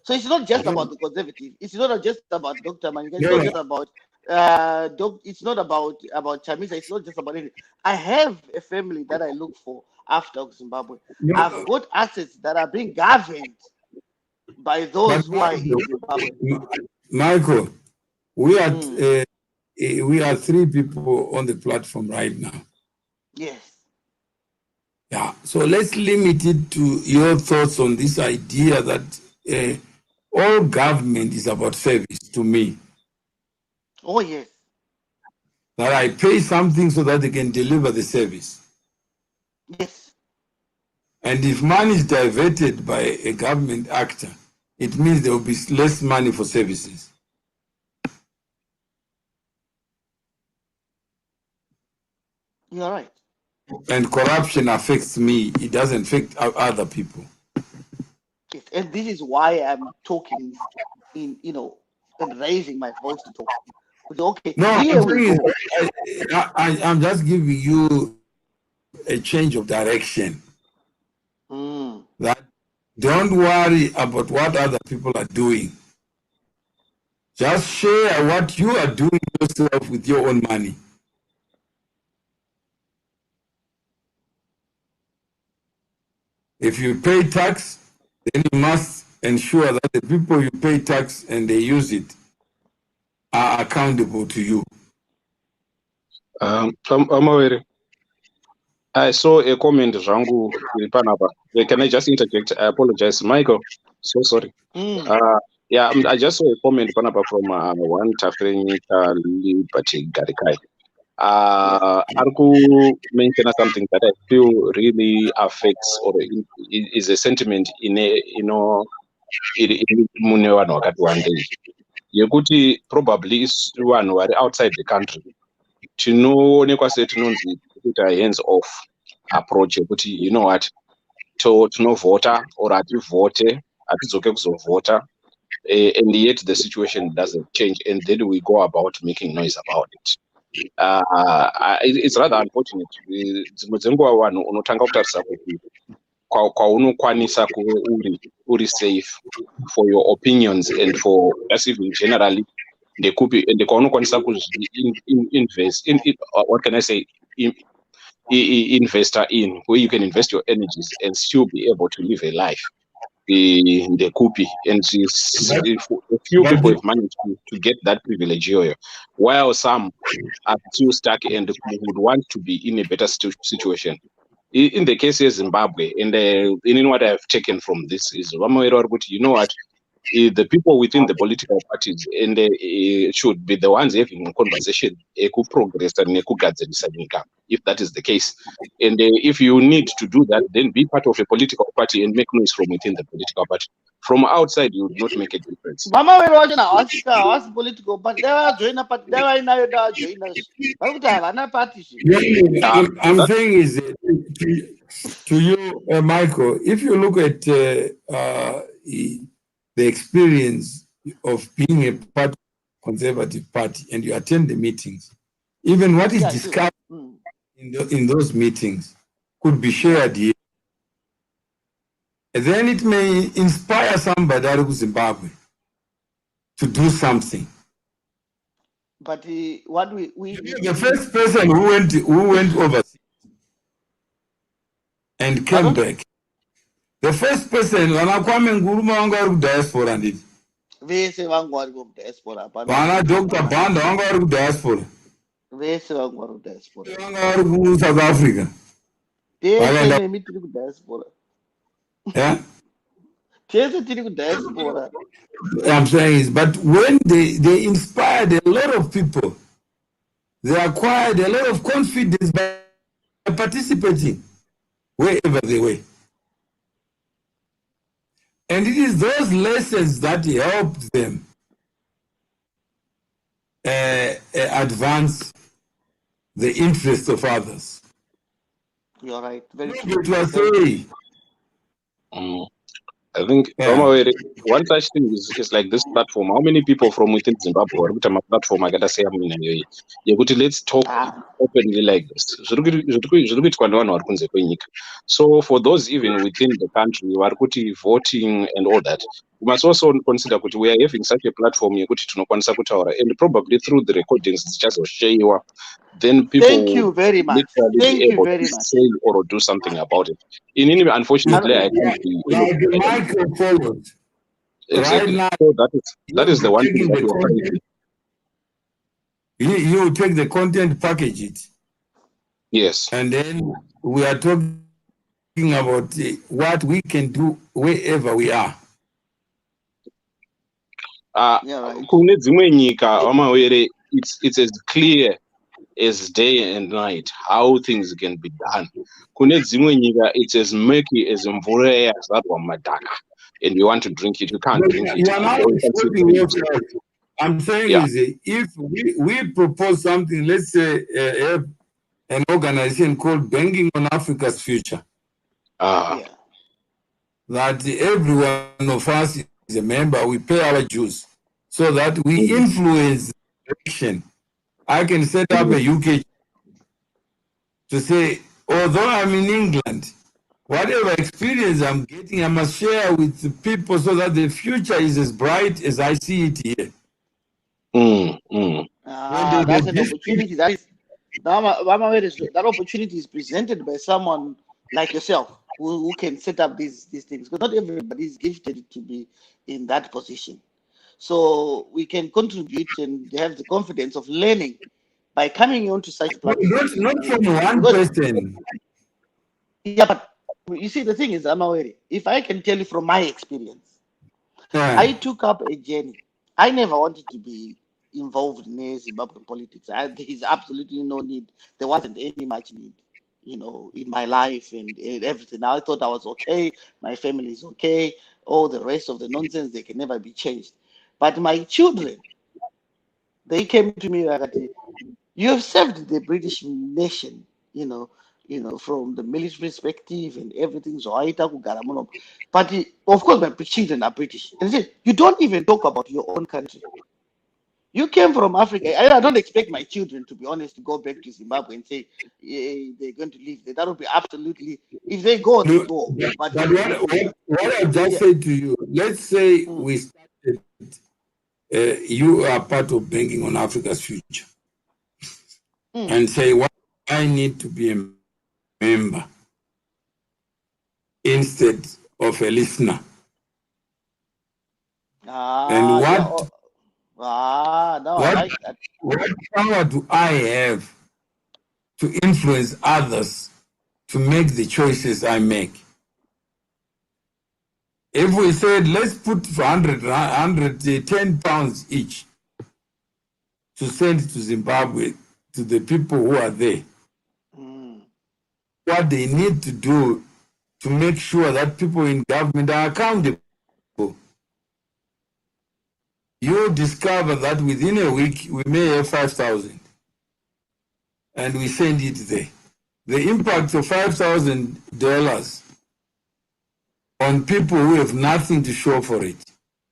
So it's not just about the conservative. It's not just about Dr. Manika. It's not just about it's not about Chamisa. It's not just about anything. I have a family that I look for after Zimbabwe. I've got assets that are being governed by those who are in Zimbabwe. Michael, we are three people on the platform right now. Yes. Yeah. So let's limit it to your thoughts on this idea that all government is about service to me. Oh, yes. That I pay something so that they can deliver the service. Yes. And if money is diverted by a government actor, it means there will be less money for services. You're right. And corruption affects me. It doesn't affect other people. Yes. And this is why I'm talking in, and raising my voice to talk. Okay, No, here we go. I'm just giving you a change of direction. That don't worry about what other people are doing. Just share what you are doing yourself with your own money. If you pay tax, then you must ensure that the people you pay tax and they use it are accountable to you. I saw a comment, Rangu Panapa. Can I just interject? I apologize, Michael. So sorry. Yeah, I just saw a comment, Panapa, from one Tafrenika Liberty Garikai. Arku mentioned something that I feel really affects or is a sentiment in a, Munewano wakati one day. Yekuti probably is one who are outside the country. Tinoonekwa setinonzi kuita hands off approach yekuti you know what tinovhota or hativote hatidzoke kuzovhota and yet the situation doesn't change and then we go about making noise about it. It's rather unfortunate. Dzimwe dzenguva vanhu unotanga kutarisa kuti kwaunokwanisa kuve uri safe for your opinions and for just even generally and kwaunokwanisa invest in what can I say, investor in, where you can invest your energies and still be able to live a life in the kupi. And a few people have managed to get that privilege here, while some are still stuck and would want to be in a better situation. In the case of Zimbabwe, and in what I've taken from this is, you know what, the people within the political parties and should be the ones having a conversation, progress and if that is the case. And if you need to do that, then be part of a political party and make noise from within the political party. From outside, you would not make a difference. Mama, we're watching us political, but they are joining a party. They are now joining us. I'm saying is to you, Michael, if you look at the experience of being a part of the Conservative Party and you attend the meetings, even what is discussed in those meetings could be shared here. And then it may inspire somebody out of Zimbabwe to do something. But what we the first person who went overseas and came back, the first person wanakwame nguruma wanga vari kudiaspora nditi vese vangu vari kudiaspora vana Dr. Banda vanga vari kudiaspora vese vangu vari kudiaspora vanga vari kuSouth Africa tese nemi tiri kudiaspora yeah tese tiri kudiaspora. I'm saying is, but when they inspired a lot of people, they acquired a lot of confidence by participating wherever they were. And it is those lessons that helped them advance the interests of others. You're right. Very true. I think one such thing is like this platform. How many people from within Zimbabwe are on my platform? I gotta say, let's talk openly like this. So for those even within the country who are voting and all that, we must also consider that we are having such a platform and probably through the recordings it's just share. Then people thank you very much. Thank you very much. Say or do something about it. Unfortunately, I can't be. The micro forward. Exactly. Right now, so that is the one thing that we're trying to do. You take the content, package it. Yes. And then we are talking about what we can do wherever we are. It's as clear as day and night how things can be done. Kune dzimwe nyika, it's as murky as mvura yazarwa mumadhaka, and you want to drink it, you can't But drink it. you are now Or you can see exporting things. yourself. I'm saying Yeah. is if we propose something, let's say have an organization called Banking on Africa's Future, Ah, Yeah. that every one of us is a member, we pay our dues, so that we influence the direction. I can set up a UK to say, although I'm in England, whatever experience I'm getting, I must share with the people so that the future is as bright as I see it here. When there's That's a an opportunity. That is that opportunity is presented by someone like yourself who can set up these things. Because not everybody is gifted to be in that position. So we can contribute and have the confidence of learning by coming onto such platforms. Not from one Because person. yeah, but you see the thing is, I'm aware. If I can tell you from my experience, I took up a journey. I never wanted to be involved in Zimbabwean politics. There is absolutely no need. There wasn't any much need, in my life and everything. I thought I was okay. My family is okay. All the rest of the nonsense, they can never be changed. But my children, they came to me like, you have served the British nation, from the military perspective and everything. So I talk Garamono. But of course, my children are British. And they say, you don't even talk about your own country. You came from Africa. I don't expect my children, to be honest, to go back to Zimbabwe and say they're going to leave. That would be absolutely, if they go, they go. But what I just yeah. said to you, let's say we started, you are part of Banking on Africa's Future, and say, what I need to be a member instead of a listener. And no, I like that. What power do I have to influence others to make the choices I make? If we said, let's put 110 pounds each to send to Zimbabwe to the people who are there, what they need to do to make sure that people in government are accountable. You discover that within a week we may have 5,000 and we send it there. The impact of $5,000 on people who have nothing to show for it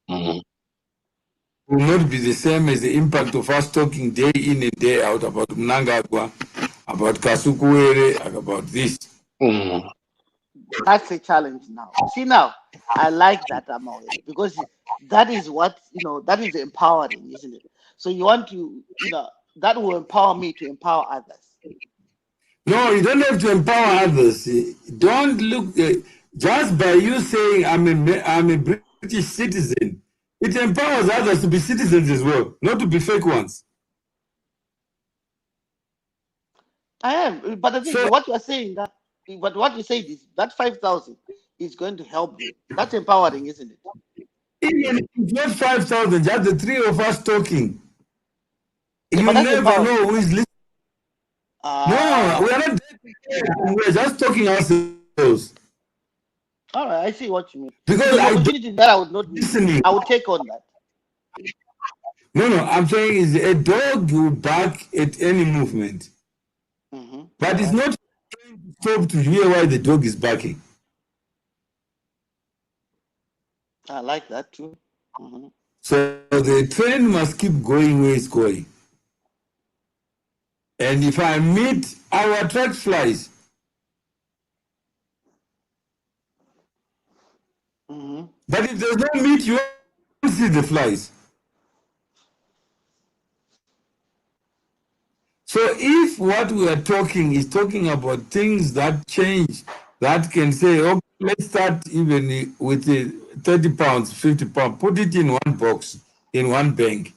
will not be the same as the impact of us talking day in and day out about Mnangagwa, about Kasukuwere, about this. That's a challenge now. See now, I like that because that is what that is empowering, isn't it? So you want to, that will empower me to empower others. No, you don't have to empower others. Don't look just by you saying I'm a British citizen. It empowers others to be citizens as well, not to be fake ones. I am, but the thing, what you are saying but what you say is that 5,000 is going to help you. That's empowering, isn't it? Even if it's not 5,000, just the three of us talking. Yeah, you never know who is listening. No, we are not. We are just talking ourselves. All right, I see what you mean. Because the opportunity that I would not listen. I would take on that. No, I'm saying is a dog will bark at any movement, but it's not stop to hear why the dog is barking. I like that too. So the train must keep going where it's going. And if I meet, I will attract flies. But if there's no meat, you won't see the flies. So if what we are talking is talking about things that change, that can say, okay, let's start even with 30 pounds, 50 pounds, put it in one box, in one bank.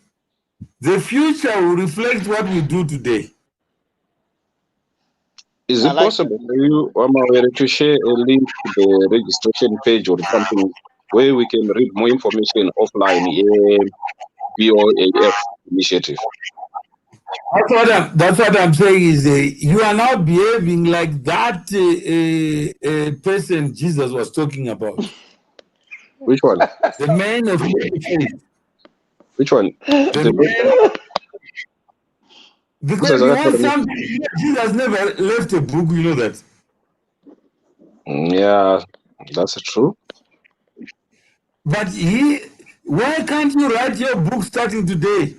The future will reflect what we do today. Is it possible for you, Omawere, to share a link to the registration page or something where we can read more information offline, BOAF initiative? That's what I'm saying is you are now behaving like that person Jesus was talking about. Which one? The man of faith. Which one? The man, because you want Something. something. Jesus never left a book, you know that. Yeah, that's true. But why can't you write your book starting today?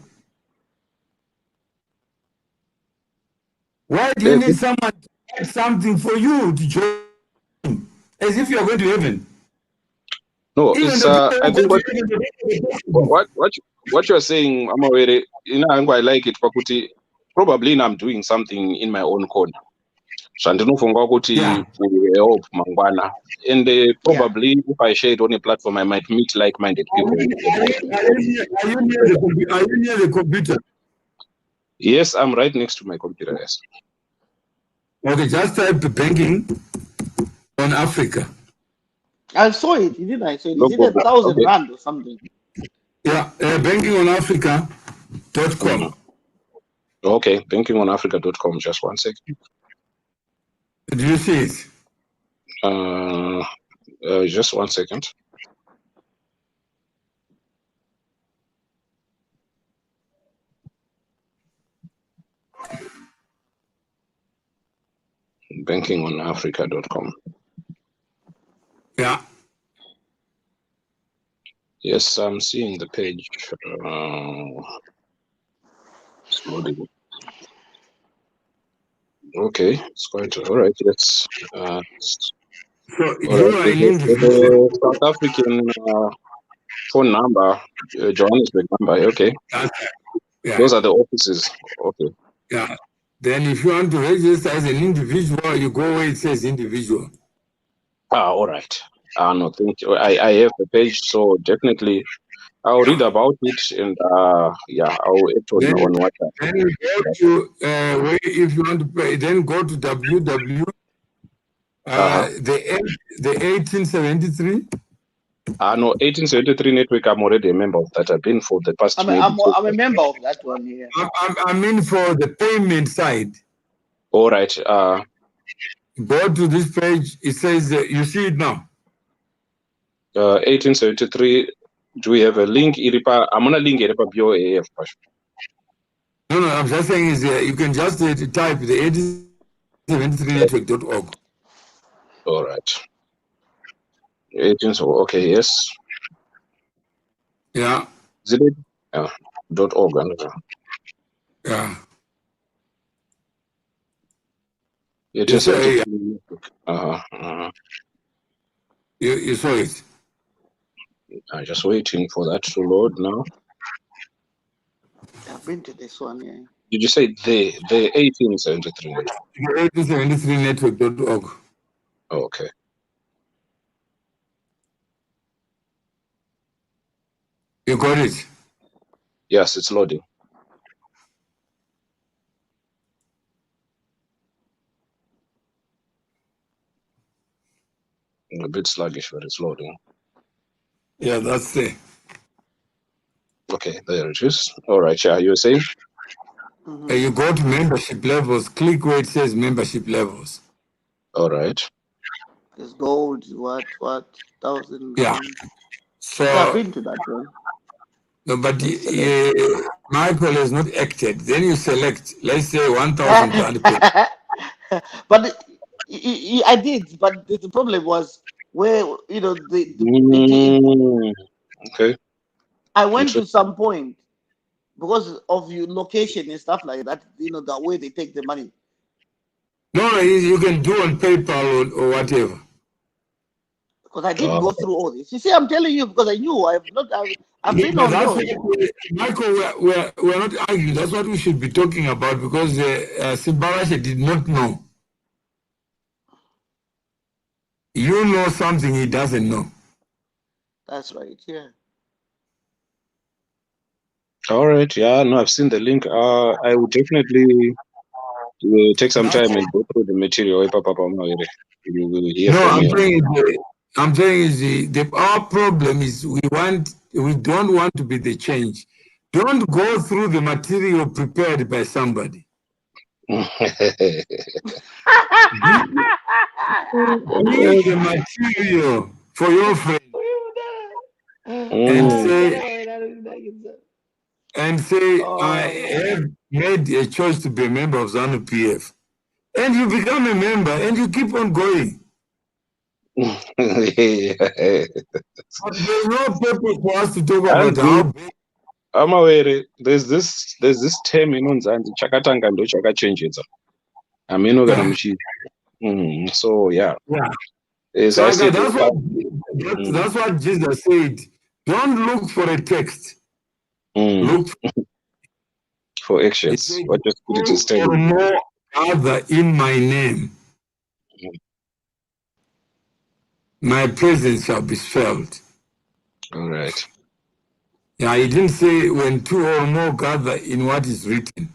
Why do you need someone to write something for you to join? As if you're going to heaven. No, Even it's the I think people what you're saying, I'm aware, I like it, Pakuti. Probably I'm doing something in my own corner. So ndinofunga kuti we help mangwana. And probably if I share it on a platform, I might meet like-minded people. Are you near the computer? Yes, I'm right next to my computer. Yes. Okay, just type banking on Africa. I saw it, didn't I? So is it 1,000 rand or something? Yeah, bankingonafrica.com. Okay, bankingonafrica.com. Just 1 second. Do you see it? Just 1 second. bankingonafrica.com. Yeah. Yes, I'm seeing the page. It's loading. Okay, it's quite all right. Let's. So you are an individual. South African phone number, Johannesburg number. Okay. Yeah. Those are the offices. Okay. Yeah. Then if you want to register as an individual, you go where it says individual. All right. No, thank you. I have the page, so definitely I'll read about it, and yeah, I'll act on WhatsApp. Then you go to if you want to pay, then go to www. The 1873. No, 1873 network. I'm already a member of that. I've been for the past. I'm a member of that one here. I mean for the payment side. All right. Go to this page. It says you see it now. 1873. Do we have a link? I'm gonna link it up BOAF. No, I'm just saying is you can just type the 1873network.org. All right. 18. Okay. Yes. Yeah. Is it? Yeah. .org. Yeah. You saw it. You saw it. I'm just waiting for that to load now. I've been to this one, yeah. Did you say the 1873 network? The 1873network.org. Okay. You got it? Yes, it's loading. A bit sluggish, but it's loading. Yeah, that's it. Okay, there it is. All right, yeah, you were saying? You go to membership levels, click where it says membership levels. All right. It's gold, what, 1,000. Yeah. So I've been to that one. No, but Michael has not acted. Then you select, let's say 1,000 rand. But I did, but the problem was where okay. I went to some point because of your location and stuff like that. The way they take the money. No, you can do on PayPal or whatever. Because I didn't go through all this. You see, I'm telling you because I knew I've been on those. Michael, we're not arguing. That's what we should be talking about because Sibarashe did not know. You know something he doesn't know. That's right, yeah. All right, yeah, no, I've seen the link. I would definitely take some time and go through the material. I'm saying is our problem is we don't want to be the change. Don't go through the material prepared by somebody. Give the material for your friend and say, I have made a choice to be a member of ZANU-PF. And you become a member and you keep on going. But there's no purpose for us to talk about how big. I'm aware there's this term in Unzandi chakatanga ndo chakachenjedza. Ameno kana muchi. So yeah. As So I said, that's what Jesus said. Don't look for a text. Look for actions. Said, what your spirit is telling you. More other in my name. My presence shall be felt. All right. Yeah, he didn't say when two or more gather in what is written.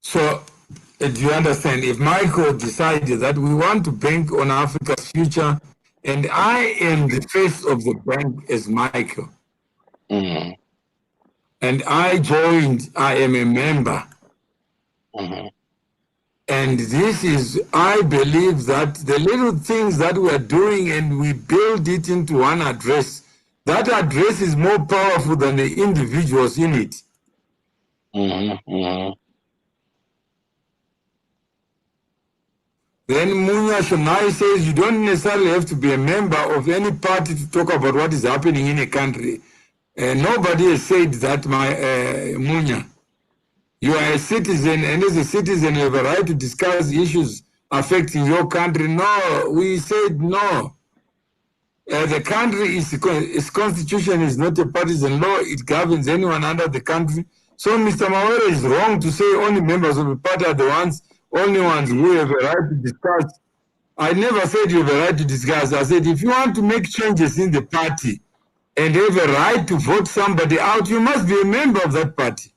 So, do you understand? If Michael decided that we want to bank on Africa's future, and I am the face of the bank as Michael, and I joined, I am a member. And this is, I believe that the little things that we are doing and we build it into one address, that address is more powerful than the individuals in it. Then Munya Shonai says you don't necessarily have to be a member of any party to talk about what is happening in a country. Nobody has said that, Munya. You are a citizen, and as a citizen, you have a right to discuss issues affecting your country. No, we said no. The country, its constitution is not a partisan law. It governs anyone under the country. So Mr. Mawere is wrong to say only members of the party are the only ones who have a right to discuss. I never said you have a right to discuss. I said if you want to make changes in the party and have a right to vote somebody out, you must be a member of that party.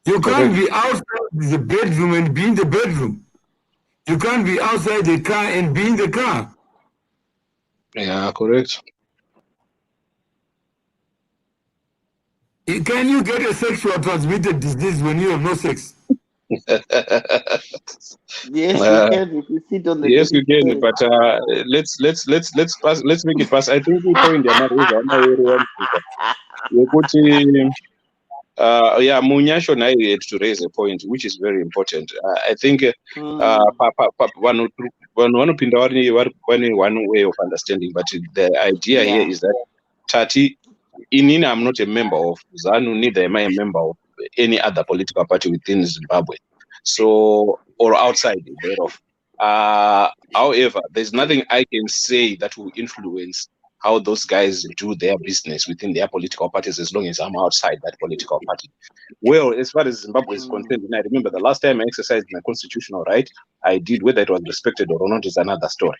You can't be outside the bedroom and be in the bedroom. You can't be outside the car and be in the car. Yeah, correct. Can you get a sexual transmitted disease when you have no sex? Yes, you can. If you sit on the yes, you can. But let's make it pass. I think we point yeah, Munyasho Nai had to raise a point which is very important. I think one way of understanding, but the idea here is that Tati, Inina, I'm not a member of ZANU, neither am I a member of any other political party within Zimbabwe. So, or outside thereof. However, there's nothing I can say that will influence how those guys do their business within their political parties as long as I'm outside that political party. Well, as far as Zimbabwe is concerned, and I remember the last time I exercised my constitutional right, I did, whether it was respected or not is another story.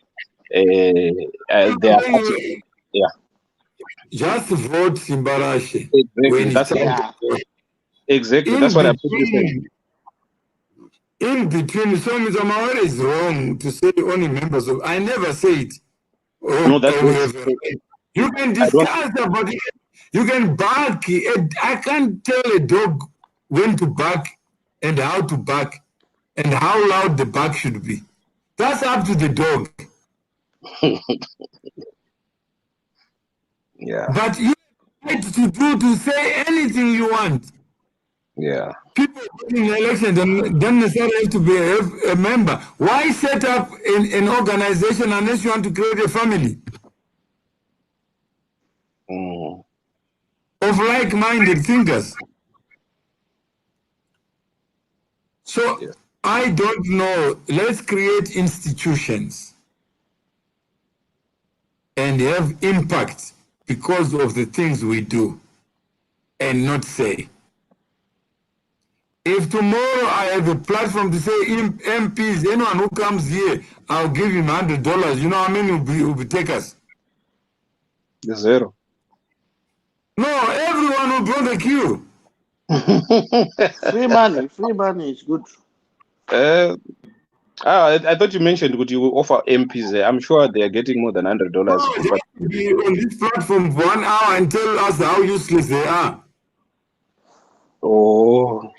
Just vote Simbarashi. Exactly. Exactly. That's what I'm saying. In between, so Mr. Mawere is wrong to say only members of. I never said. No, that's you can discuss about it. You can bark. I can't tell a dog when to bark and how to bark and how loud the bark should be. That's up to the dog. Yeah. But you have to say anything you want. Yeah. People in the election don't necessarily have to be a member. Why set up an organization unless you want to create a family of like-minded thinkers? So I don't know. Let's create institutions and have impact because of the things we do, and not say, if tomorrow I have a platform to say MPs, anyone who comes here, I'll give him $100. You know how many will be takers? Zero. No, everyone will blow the queue. Free money is good. I thought you mentioned would you offer MPs there? I'm sure they are getting more than $100. No, they have to be on this platform for 1 hour and tell us how useless they are. Oh,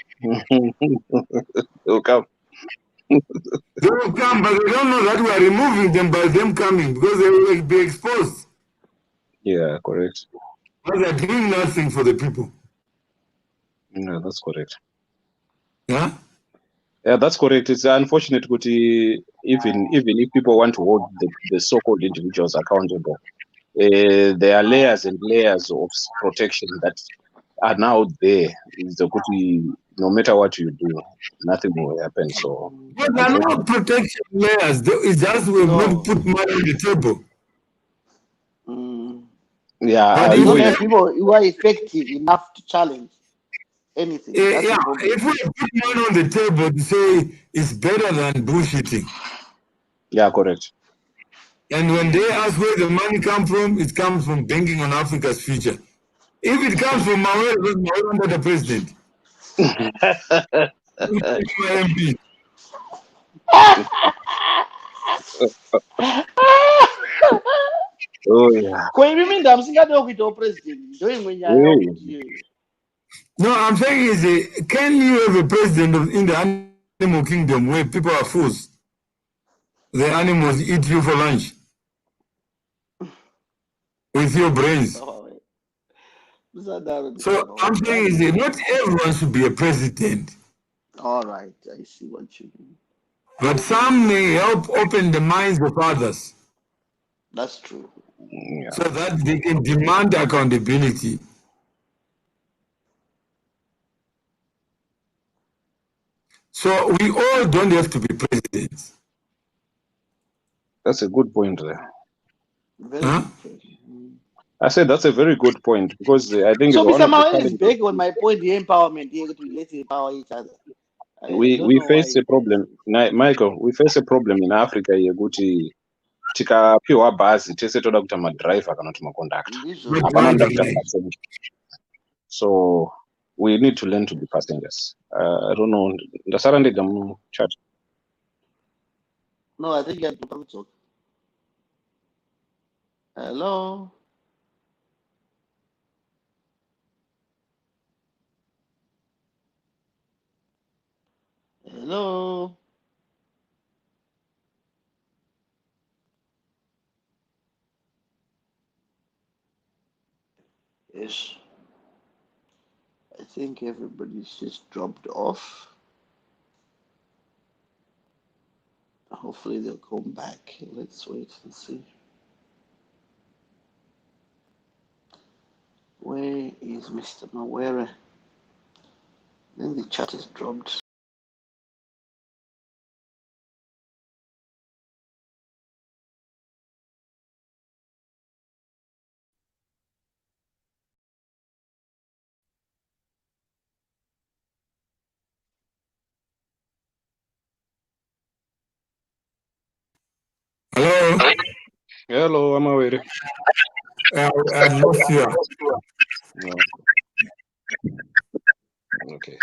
they'll come. They will come, but they don't know that we are removing them by them coming because they will be exposed. Yeah, correct. But they are doing nothing for the people. Yeah, that's correct. Yeah? Yeah, that's correct. It's unfortunate, but even if people want to hold the so-called individuals accountable, there are layers and layers of protection that are now there. Is the good, no matter what you do, nothing will happen. So, But there are no protection layers. It's just we've not put money on the table. yeah, But You if don't we have people who are effective enough to challenge anything. That's the problem. if we put money on the table to say it's better than bullshitting. Yeah, correct. And when they ask where the money comes from, it comes from banking on Africa's future. If it comes from Mawere under the president, my MP. Oh yeah. No, I'm saying is, can you have a president in the animal kingdom where people are fools? The animals eat you for lunch with your brains. So I'm saying is, not everyone should be a president. All right, I see what you mean. But some may help open the minds of others. That's true. Yeah. So that they can demand accountability. So we all don't have to be presidents. That's a good point there. Huh? I said that's a very good point because I think so. Mr. Mawere is back on my point. The empowerment here, let's empower each other. We face a problem, Michael. We face a problem in Africa yekuti tikapiwa bhazi tese toda kuita madriver kana kuti makondakta. So we need to learn to be passengers. I don't know. Ndasara ndega muchat. No, I think you have to talk. Hello. Hello. Yes. I think everybody's just dropped off. Hopefully they'll come back. Let's wait and see. Where is Mr. Mawere? Then the chat is dropped. Hello? Hello, I'm aware. I lost you. Okay.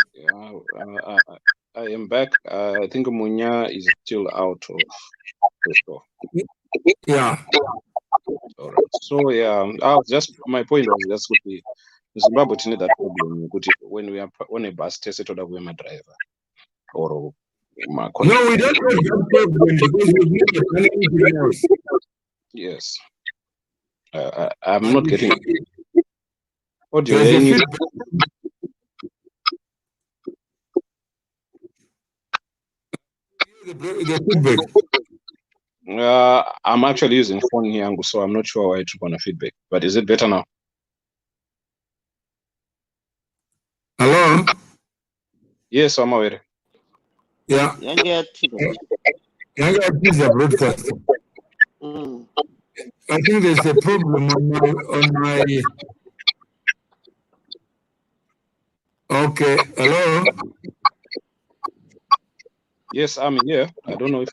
I am back. I think Munya is still out of the store. Yeah. All right. So yeah, my point was just with the Zimbabwe need that problem. When we are on a bus, test it with my driver or my No, we don't have that problem because we've never done anything else. Yes. I'm not getting audio. There's a feedback. I'm actually using phone here, so I'm not sure why it took on a feedback. But is it better now? Hello? Yes, I'm aware. Yeah. Younger broadcast. I think there's a problem on my. Okay. Hello? Yes, I'm here. I don't know if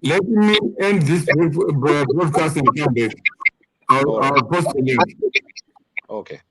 let me end this broadcast and come back. I'll post the link. Okay.